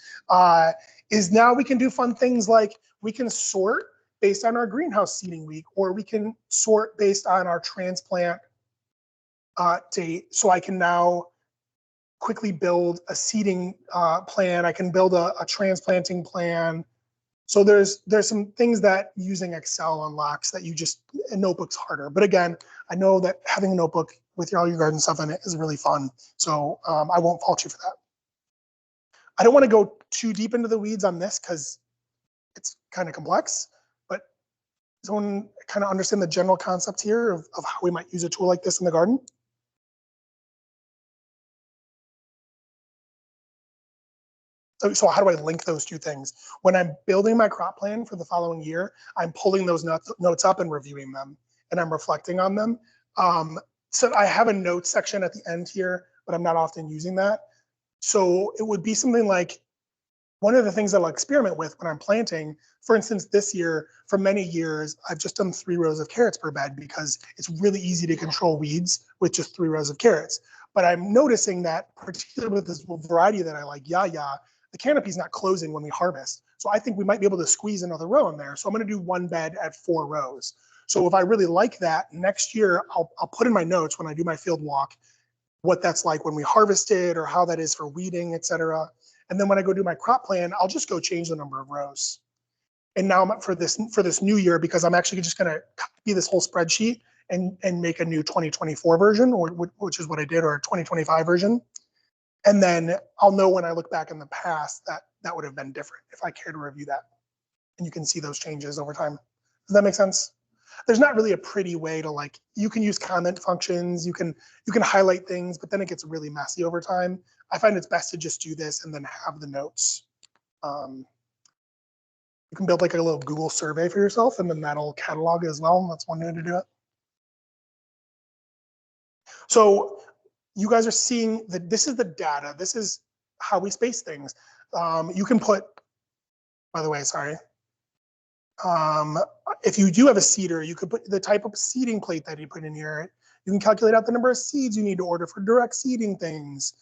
Is now we can do fun things like we can sort based on our greenhouse seeding week, or we can sort based on our transplant date. So I can now quickly build a seeding plan. I can build a transplanting plan. So there's some things that using Excel unlocks that a notebook's harder. But again, I know that having a notebook with all your garden stuff in it is really fun. So I won't fault you for that. I don't want to go too deep into the weeds on this because it's kind of complex, but someone kind of understand the general concept here of how we might use a tool like this in the garden? So how do I link those two things? When I'm building my crop plan for the following year, I'm pulling those notes up and reviewing them, and I'm reflecting on them. So I have a notes section at the end here, but I'm not often using that. So it would be something like, one of the things that I'll experiment with when I'm planting, for instance, this year, for many years, I've just done 3 rows of carrots per bed because it's really easy to control weeds with just 3 rows of carrots. But I'm noticing that, particularly with this variety that I like, the canopy's not closing when we harvest. So I think we might be able to squeeze another row in there. So I'm going to do 1 bed at 4 rows. So if I really like that, next year, I'll put in my notes when I do my field walk what that's like when we harvested, or how that is for weeding, et cetera. And then when I go do my crop plan, I'll just go change the number of rows. And now for this new year, because I'm actually just going to copy this whole spreadsheet and make a new 2024 version, which is what I did, or a 2025 version. And then I'll know when I look back in the past that would have been different if I care to review that. And you can see those changes over time. Does that make sense? There's not really a pretty way to you can use comment functions, you can highlight things, but then it gets really messy over time. I find it's best to just do this and then have the notes. You can build like a little Google survey for yourself, and then that'll catalog it as well. And that's one way to do it. So you guys are seeing that this is the data. This is how we space things. You can put, by the way, sorry. If you do have a seeder, you could put the type of seeding plate that you put in here. You can calculate out the number of seeds you need to order for direct seeding things.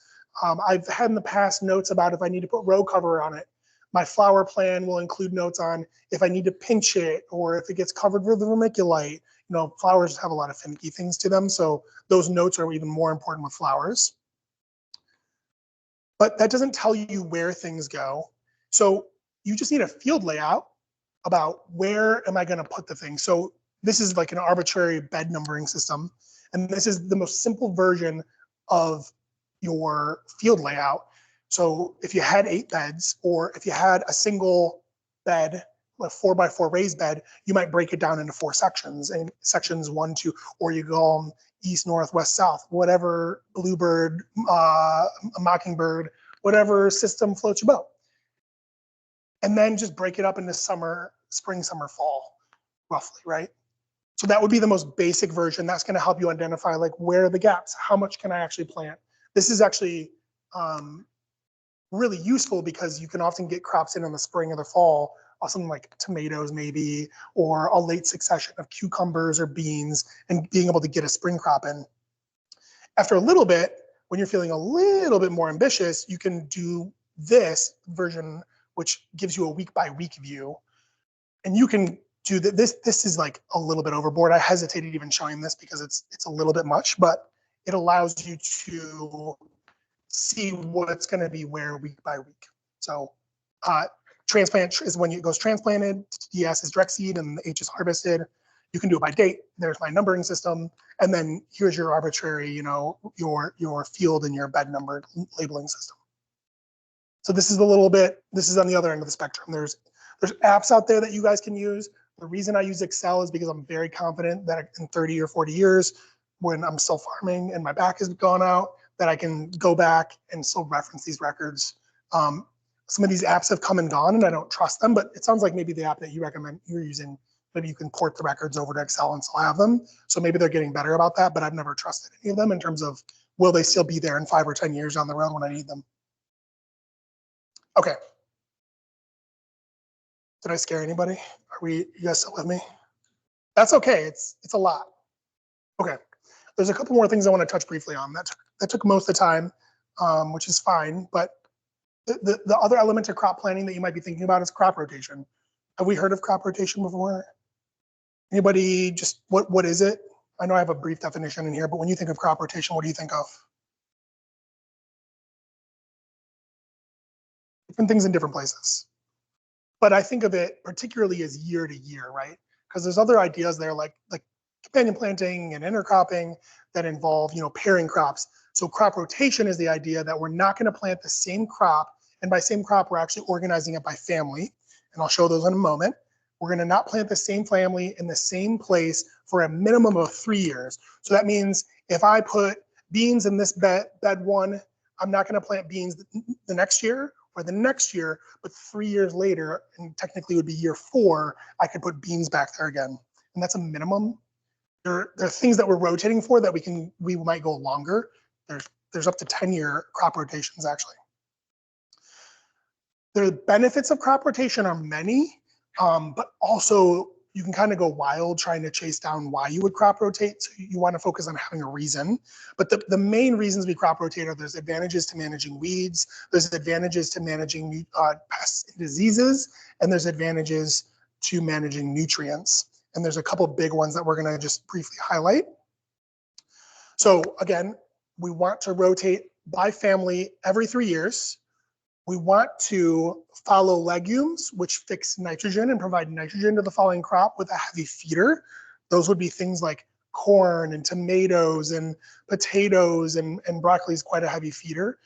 I've had in the past notes about if I need to put row cover on it. My flower plan will include notes on if I need to pinch it, or if it gets covered with vermiculite. Flowers have a lot of finicky things to them, so those notes are even more important with flowers. But that doesn't tell you where things go. So you just need a field layout about where am I going to put the thing. So this is like an arbitrary bed numbering system. And this is the most simple version of your field layout. So if you had 8 beds, or if you had a single bed, a 4x4 raised bed, you might break it down into 4 sections, and sections 1, 2, or you go east, north, west, south, whatever, bluebird, mockingbird, whatever system floats your boat. And then just break it up into summer, spring, summer, fall, roughly, right? So that would be the most basic version. That's going to help you identify where are the gaps, how much can I actually plant. This is actually really useful because you can often get crops in the spring or the fall, something like tomatoes maybe, or a late succession of cucumbers or beans, and being able to get a spring crop in. After a little bit, when you're feeling a little bit more ambitious, you can do this version, which gives you a week by week view. And you can do this. This is a little bit overboard. I hesitated even showing this because it's a little bit much, but it allows you to see what's going to be where week by week. So transplant is when it goes transplanted, DS is direct seed, and the H is harvested. You can do it by date. There's my numbering system. And then here's your arbitrary, your field and your bed number labeling system. So this is this is on the other end of the spectrum. There's apps out there that you guys can use. The reason I use Excel is because I'm very confident that in 30 or 40 years, when I'm still farming and my back has gone out, that I can go back and still reference these records. Some of these apps have come and gone and I don't trust them, but it sounds like maybe the app that you recommend you're using, maybe you can port the records over to Excel and still have them. So maybe they're getting better about that, but I've never trusted any of them in terms of will they still be there in 5 or 10 years down the road when I need them. Okay. Did I scare anybody? You guys still with me? That's okay. It's a lot. Okay. There's a couple more things I want to touch briefly on. That took most of the time, which is fine. But the other element of crop planning that you might be thinking about is crop rotation. Have we heard of crop rotation before? Anybody? Just what is it? I know I have a brief definition in here, but when you think of crop rotation, what do you think of? Different things in different places. But I think of it particularly as year to year, right? Because there's other ideas there like companion planting and intercropping that involve, pairing crops. So crop rotation is the idea that we're not going to plant the same crop, and by same crop, we're actually organizing it by family, and I'll show those in a moment. We're going to not plant the same family in the same place for a minimum of 3 years. So that means if I put beans in this bed one, I'm not going to plant beans the next year or the next year, but 3 years later, and technically it would be year 4, I could put beans back there again. And that's a minimum. There are things that we're rotating for that we might go longer. There's up to 10-year crop rotations actually. The benefits of crop rotation are many, but also you can kind of go wild trying to chase down why you would crop rotate. So you want to focus on having a reason. But the main reasons we crop rotate are there's advantages to managing weeds, there's advantages to managing pests and diseases, and there's advantages to managing nutrients. And there's a couple of big ones that we're going to just briefly highlight. So again, we want to rotate by family every 3 years. We want to follow legumes, which fix nitrogen and provide nitrogen to the following crop with a heavy feeder. Those would be things like corn and tomatoes and potatoes, and broccoli is quite a heavy feeder.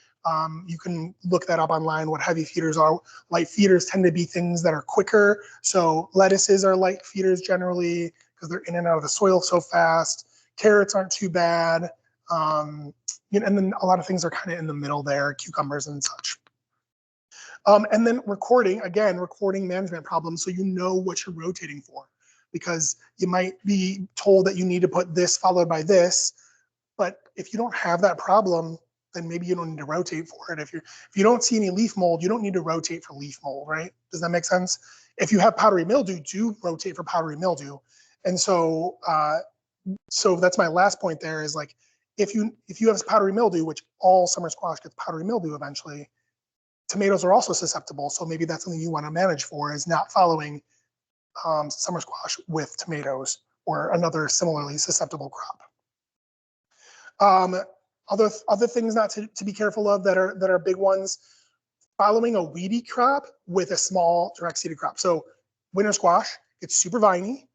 You can look that up online, what heavy feeders are. Light feeders tend to be things that are quicker. So lettuces are light feeders generally because they're in and out of the soil so fast. Carrots aren't too bad. And then a lot of things are kind of in the middle there, cucumbers and such. And then recording management problems so you know what you're rotating for, because you might be told that you need to put this followed by this, but if you don't have that problem, then maybe you don't need to rotate for it. If you don't see any leaf mold, you don't need to rotate for leaf mold, right? Does that make sense? If you have powdery mildew, do rotate for powdery mildew. And so that's my last point there is like, if you have powdery mildew, which all summer squash gets powdery mildew eventually, tomatoes are also susceptible, so maybe that's something you want to manage for, is not following summer squash with tomatoes or another similarly susceptible crop. Other things not to be careful of that are big ones, following a weedy crop with a small direct seeded crop. So winter squash, it's super viney.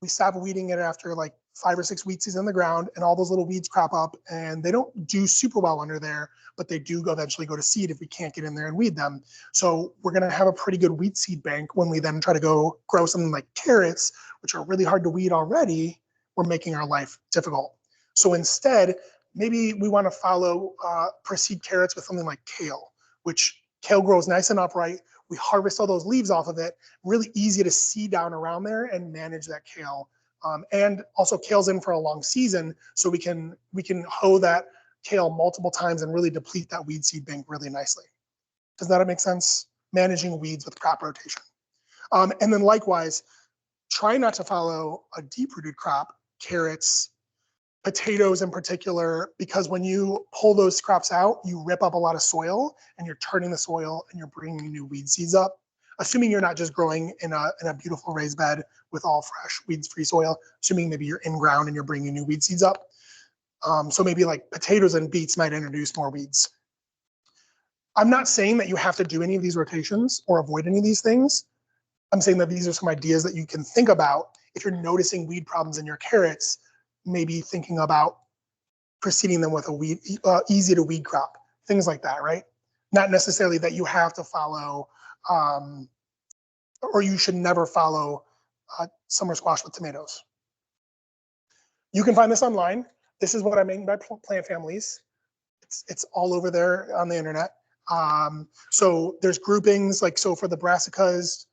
We stop weeding it after like 5 or 6 weeks is in the ground, and all those little weeds crop up, and they don't do super well under there, but they do eventually go to seed if we can't get in there and weed them. So we're going to have a pretty good weed seed bank when we then try to go grow something like carrots, which are really hard to weed already. We're making our life difficult. So instead, maybe we want to follow precede carrots with something like kale, which kale grows nice and upright. We harvest all those leaves off of it. Really easy to seed down around there and manage that kale. And also kale's in for a long season, so we can hoe that kale multiple times and really deplete that weed seed bank really nicely. Does that make sense? Managing weeds with crop rotation. And then likewise, try not to follow a deep-rooted crop, carrots, potatoes in particular, because when you pull those crops out, you rip up a lot of soil and you're turning the soil and you're bringing new weed seeds up. Assuming you're not just growing in a beautiful raised bed with all fresh weeds-free soil, assuming maybe you're in ground and you're bringing new weed seeds up. So maybe like potatoes and beets might introduce more weeds. I'm not saying that you have to do any of these rotations or avoid any of these things. I'm saying that these are some ideas that you can think about if you're noticing weed problems in your carrots, maybe thinking about preceding them with a easy to weed crop, things like that, right? Not necessarily that you have to follow, or you should never follow summer squash with tomatoes. You can find this online. This is what I mean by plant families. It's all over there on the internet. So there's groupings, like, so for the brassicas,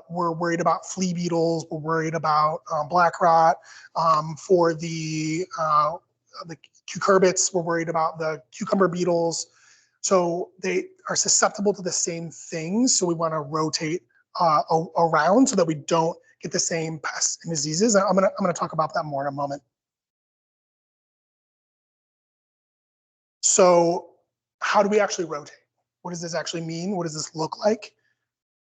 we're worried about flea beetles, we're worried about black rot. For the cucurbits, we're worried about the cucumber beetles. So they are susceptible to the same things. So we want to rotate around so that we don't get the same pests and diseases. I'm gonna talk about that more in a moment. So how do we actually rotate? What does this actually mean? What does this look like?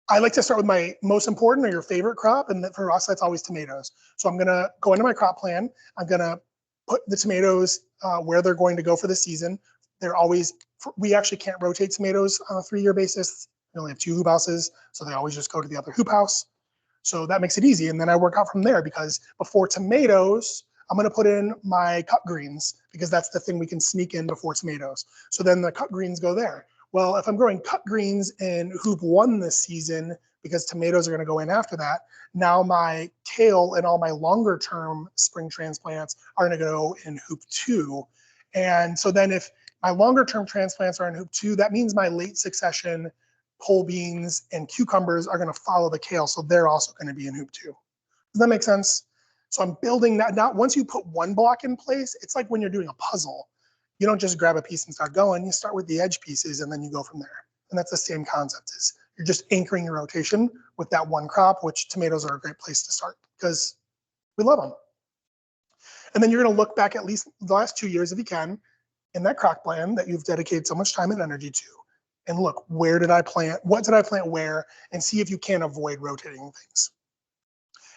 I like to start with my most important or your favorite crop, and for us, that's always tomatoes. So I'm gonna go into my crop plan. I'm gonna put the tomatoes where they're going to go for the season. They're always, we actually can't rotate tomatoes on a 3-year basis. We only have 2 hoop houses, so they always just go to the other hoop house. So that makes it easy, and then I work out from there, because before tomatoes, I'm gonna put in my cut greens, because that's the thing we can sneak in before tomatoes. So then the cut greens go there. Well, if I'm growing cut greens in hoop 1 this season, because tomatoes are gonna go in after that, now my kale and all my longer term spring transplants are gonna go in hoop 2. And so then if my longer term transplants are in hoop 2, that means my late succession pole beans and cucumbers are gonna follow the kale, so they're also gonna be in hoop 2. Does that make sense? So I'm building that. Now, once you put one block in place, it's like when you're doing a puzzle. You don't just grab a piece and start going. You start with the edge pieces and then you go from there. And that's the same concept. Is you're just anchoring your rotation with that one crop, which tomatoes are a great place to start because we love them. And then you're going to look back at least the last 2 years if you can in that crop plan that you've dedicated so much time and energy to, and look, where did I plant? What did I plant where? And see if you can avoid rotating things.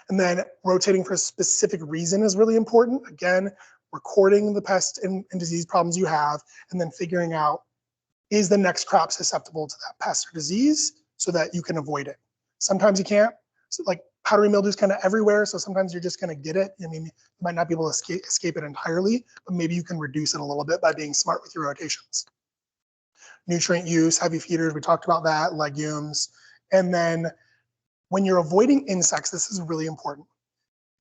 And then rotating for a specific reason is really important. Again, recording the pest and disease problems you have, and then figuring out, is the next crop susceptible to that pest or disease so that you can avoid it. Sometimes you can't. So like powdery mildew is kind of everywhere, so sometimes you're just going to get it. I mean, you might not be able to escape it entirely, but maybe you can reduce it a little bit by being smart with your rotations. Nutrient use, heavy feeders, we talked about that, legumes. And then when you're avoiding insects, this is really important.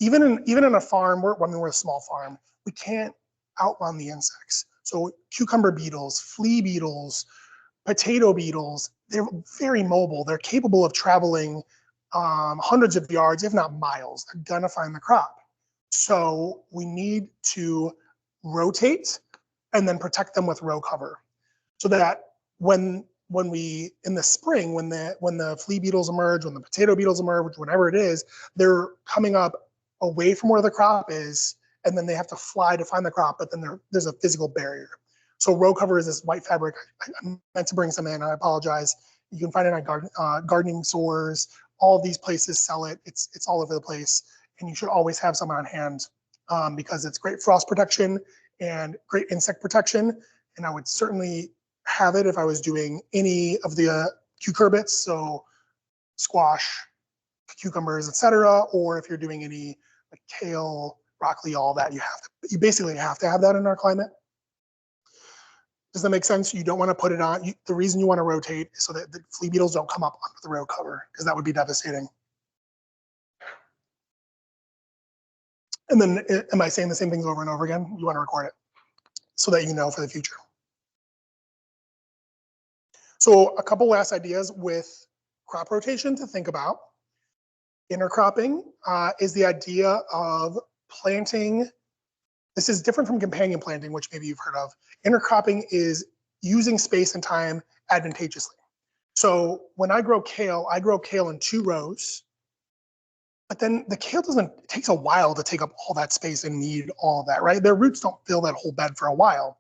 Even in a farm, we're a small farm, we can't outrun the insects. So cucumber beetles, flea beetles, potato beetles, they're very mobile. They're capable of traveling hundreds of yards, if not miles. They're gonna find the crop. So we need to rotate and then protect them with row cover, so that when we, in the spring, when the flea beetles emerge, when the potato beetles emerge, whatever it is, they're coming up away from where the crop is, and then they have to fly to find the crop, but then there's a physical barrier. So row cover is this white fabric. I meant to bring some in, I apologize. You can find it on gardening stores. All of these places sell it. It's all over the place, and you should always have some on hand because it's great frost protection and great insect protection. And I would certainly have it if I was doing any of the cucurbits, so squash, cucumbers, etc., or if you're doing any like kale, broccoli, all that, you basically have to have that in our climate. Does that make sense? You don't want to put it on. The reason you want to rotate is so that the flea beetles don't come up under the row cover, because that would be devastating. And then, am I saying the same things over and over again? You want to record it so that you know for the future. So a couple last ideas with crop rotation to think about. Intercropping is the idea of planting. This is different from companion planting, which maybe you've heard of. Intercropping is using space and time advantageously. So when I grow kale in 2 rows, but then the kale it takes a while to take up all that space and need all of that, right? Their roots don't fill that whole bed for a while.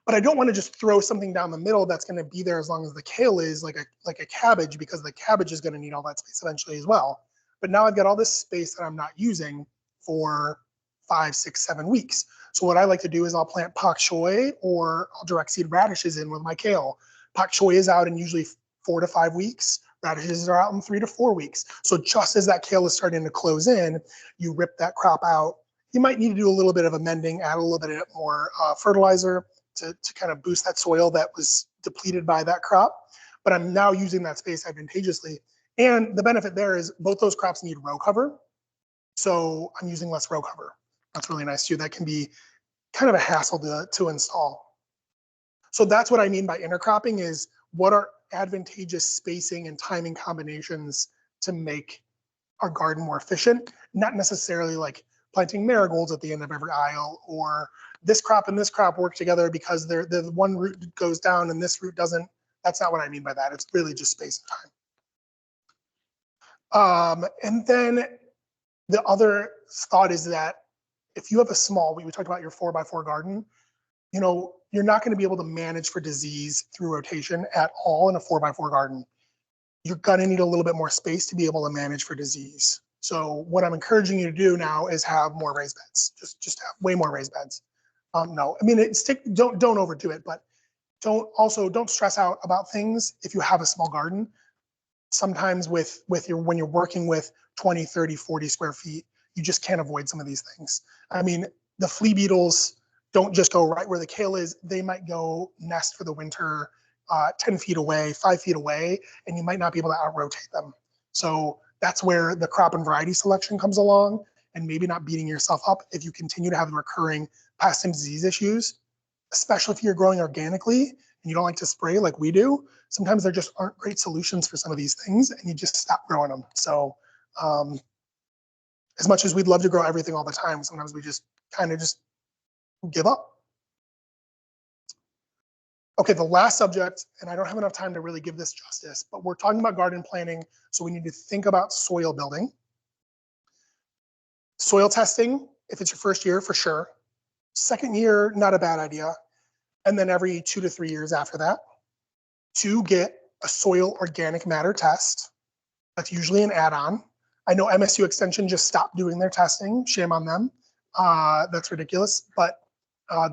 But I don't want to just throw something down the middle that's going to be there as long as the kale is, like a cabbage, because the cabbage is going to need all that space eventually as well. But now I've got all this space that I'm not using for 5, 6, 7 weeks. So what I like to do is I'll plant pak choi, or I'll direct seed radishes in with my kale. Pak choi is out in usually 4 to 5 weeks. Radishes are out in 3 to 4 weeks. So just as that kale is starting to close in, you rip that crop out. You might need to do a little bit of amending, add a little bit more fertilizer to kind of boost that soil that was depleted by that crop. But I'm now using that space advantageously. And the benefit there is both those crops need row cover. So I'm using less row cover. That's really nice too. That can be kind of a hassle to install. So that's what I mean by intercropping, is what are advantageous spacing and timing combinations to make our garden more efficient, not necessarily like planting marigolds at the end of every aisle, or this crop and this crop work together because the one root goes down and this root doesn't. That's not what I mean by that. It's really just space and time. And then the other thought is that if you have a small, we talked about your 4x4 garden, you're not going to be able to manage for disease through rotation at all in a 4x4 garden. You're going to need a little bit more space to be able to manage for disease. So what I'm encouraging you to do now is have more raised beds. Just have way more raised beds. No, I mean, don't overdo it, but don't stress out about things if you have a small garden. Sometimes when you're working with 20, 30, 40 square feet, you just can't avoid some of these things. I mean, the flea beetles don't just go right where the kale is. They might go nest for the winter 10 feet away, 5 feet away, and you might not be able to out-rotate them. So that's where the crop and variety selection comes along, and maybe not beating yourself up if you continue to have recurring pest and disease issues, especially if you're growing organically and you don't like to spray like we do. Sometimes there just aren't great solutions for some of these things, and you just stop growing them. So as much as we'd love to grow everything all the time, sometimes we just kind of just give up. Okay, the last subject, and I don't have enough time to really give this justice, but we're talking about garden planning, so we need to think about soil building. Soil testing, if it's your first year, for sure. Second year, not a bad idea. And then every 2 to 3 years after that, to get a soil organic matter test. That's usually an add-on. I know MSU Extension just stopped doing their testing. Shame on them. That's ridiculous. But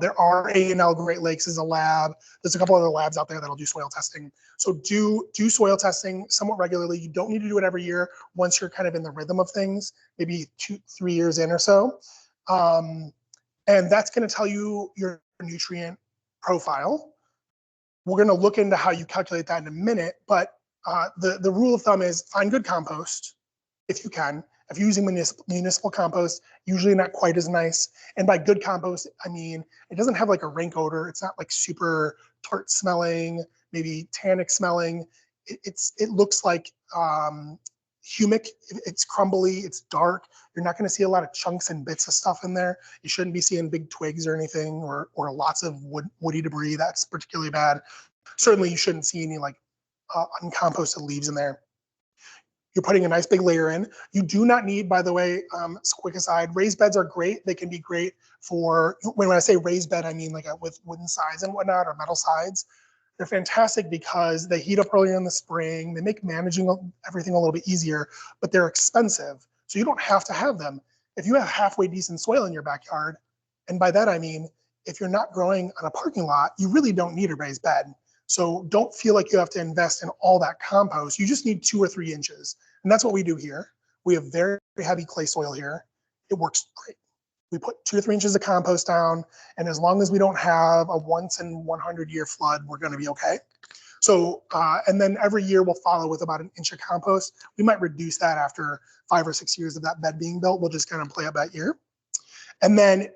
there are A&L Great Lakes is a lab. There's a couple other labs out there that'll do soil testing. So do soil testing somewhat regularly. You don't need to do it every year once you're kind of in the rhythm of things, maybe 2-3 years in or so. And that's going to tell you your nutrient profile. We're going to look into how you calculate that in a minute, but the rule of thumb is find good compost if you can. If you're using municipal compost, usually not quite as nice. And by good compost, I mean, it doesn't have like a rank odor. It's not like super tart smelling, maybe tannic smelling. It looks like humic. It's crumbly, it's dark. You're not going to see a lot of chunks and bits of stuff in there. You shouldn't be seeing big twigs or anything, or lots of woody debris. That's particularly bad. Certainly you shouldn't see any like uncomposted leaves in there. You're putting a nice big layer in. You do not need, by the way, quick aside, raised beds are great. They can be great for, when I say raised bed, I mean like with wooden sides and whatnot, or metal sides. They're fantastic because they heat up earlier in the spring. They make managing everything a little bit easier, but they're expensive. So you don't have to have them. If you have halfway decent soil in your backyard, and by that I mean, if you're not growing on a parking lot, you really don't need a raised bed. So don't feel like you have to invest in all that compost. You just need 2 or 3 inches. And that's what we do here. We have very heavy clay soil here. It works great. We put 2 to 3 inches of compost down, and as long as we don't have a once in 100 year flood, we're going to be okay. So, and then every year we'll follow with about 1 inch of compost. We might reduce that after 5 or 6 years of that bed being built. We'll just kind of play up that year. And then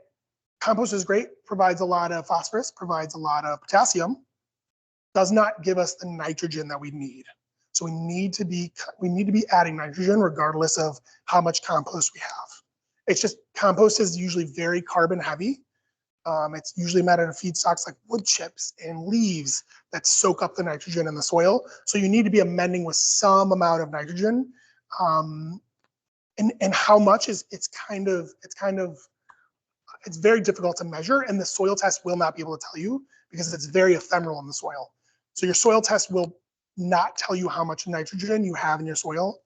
compost is great, provides a lot of phosphorus, provides a lot of potassium, does not give us the nitrogen that we need. So we need to be adding nitrogen regardless of how much compost we have. It's just compost is usually very carbon heavy. It's usually made out of feedstocks like wood chips and leaves that soak up the nitrogen in the soil. So you need to be amending with some amount of nitrogen. And how much is it's very difficult to measure, and the soil test will not be able to tell you because it's very ephemeral in the soil. So your soil test will not tell you how much nitrogen you have in your soil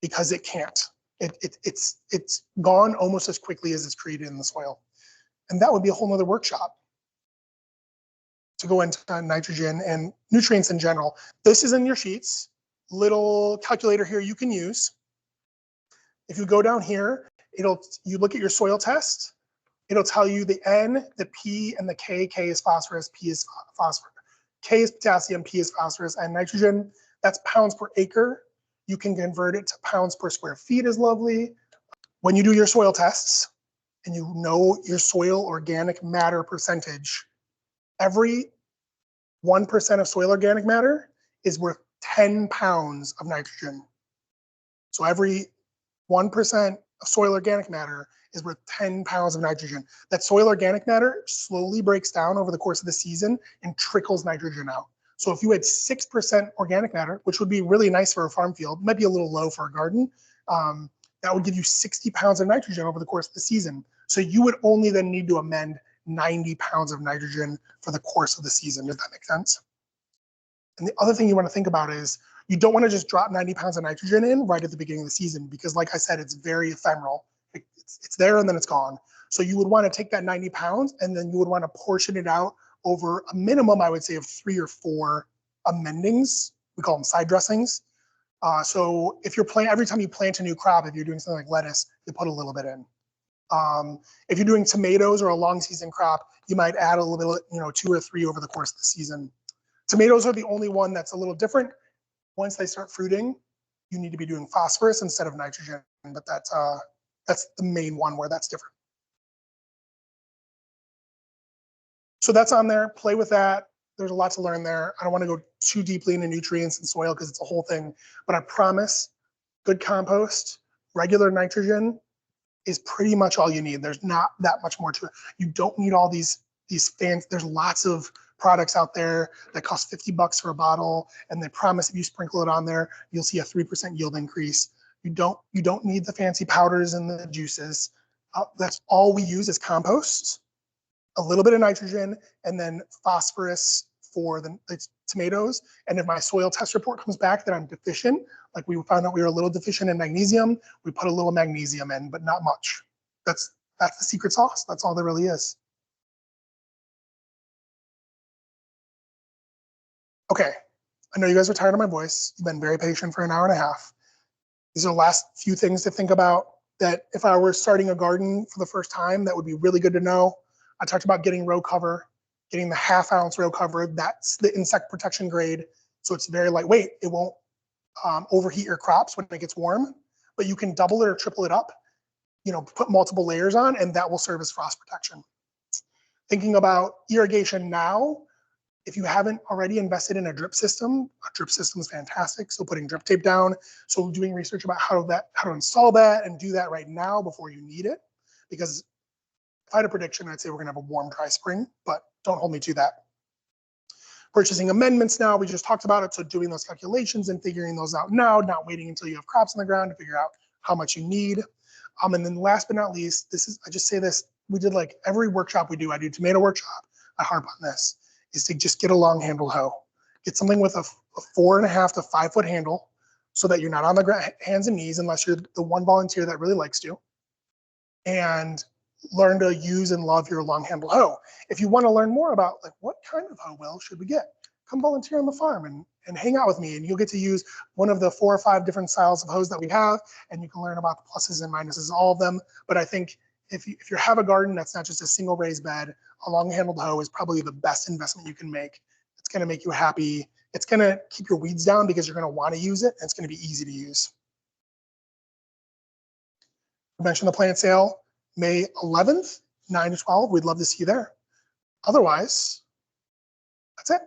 because it can't. It's gone almost as quickly as it's created in the soil. And that would be a whole nother workshop to go into nitrogen and nutrients in general. This is in your sheets. Little calculator here you can use. If you go down here, you look at your soil test. It'll tell you the N, the P, and the K. K is phosphorus, P is phosphorus. K is potassium, P is phosphorus, and nitrogen. That's pounds per acre. You can convert it to pounds per square feet is lovely. When you do your soil tests and you know your soil organic matter percentage, every 1% of soil organic matter is worth 10 pounds of nitrogen. So every 1% of soil organic matter is worth 10 pounds of nitrogen. That soil organic matter slowly breaks down over the course of the season and trickles nitrogen out. So if you had 6% organic matter, which would be really nice for a farm field, might be a little low for a garden, that would give you 60 pounds of nitrogen over the course of the season. So you would only then need to amend 90 pounds of nitrogen for the course of the season. Does that make sense? And the other thing you want to think about is you don't want to just drop 90 pounds of nitrogen in right at the beginning of the season, because like I said, it's very ephemeral. It's there and then it's gone. So you would want to take that 90 pounds and then you would want to portion it out over a minimum, I would say, of 3 or 4 amendings. We call them side dressings. So if you're every time you plant a new crop, if you're doing something like lettuce, you put a little bit in. If you're doing tomatoes or a long season crop, you might add a little bit, 2 or 3 over the course of the season. Tomatoes are the only one that's a little different. Once they start fruiting, you need to be doing phosphorus instead of nitrogen, but that's the main one where that's different. So that's on there. Play with that. There's a lot to learn there. I don't want to go too deeply into nutrients and soil because it's a whole thing, but I promise good compost, regular nitrogen is pretty much all you need. There's not that much more to it. You don't need all these fans. There's lots of products out there that cost $50 for a bottle, and they promise if you sprinkle it on there, you'll see a 3% yield increase. You don't need the fancy powders and the juices. That's all we use is compost, a little bit of nitrogen, and then phosphorus for the tomatoes. And if my soil test report comes back that I'm deficient, like we found out we were a little deficient in magnesium, we put a little magnesium in, but not much. That's the secret sauce. That's all there really is. Okay, I know you guys are tired of my voice. You've been very patient for an hour and a half. These are the last few things to think about that if I were starting a garden for the first time, that would be really good to know. I talked about getting row cover, getting the 1/2 ounce row cover. That's the insect protection grade. So it's very lightweight. It won't overheat your crops when it gets warm, but you can double it or triple it up, put multiple layers on, and that will serve as frost protection. Thinking about irrigation now, if you haven't already invested in a drip system is fantastic. So putting drip tape down, so doing research about how to install that and do that right now before you need it. Because if I had a prediction, I'd say we're gonna have a warm, dry spring, but don't hold me to that. Purchasing amendments now, we just talked about it. So doing those calculations and figuring those out now, not waiting until you have crops on the ground to figure out how much you need. And then last but not least, I just say this, we did like every workshop we do, I do tomato workshop, I harp on this, is to just get a long handled hoe. Get something with a 4.5 to 5 foot handle so that you're not on the hands and knees unless you're the one volunteer that really likes to. And learn to use and love your long handled hoe. If you want to learn more about like what kind of hoe well should we get, come volunteer on the farm and hang out with me, and you'll get to use one of the 4 or 5 different styles of hose that we have, and you can learn about the pluses and minuses of all of them. But I think if you have a garden that's not just a single raised bed, a long handled hoe is probably the best investment you can make. It's going to make you happy. It's going to keep your weeds down because you're going to want to use it, and it's going to be easy to use. I mentioned the plant sale, May 11th, 9 to 12. We'd love to see you there. Otherwise, that's it.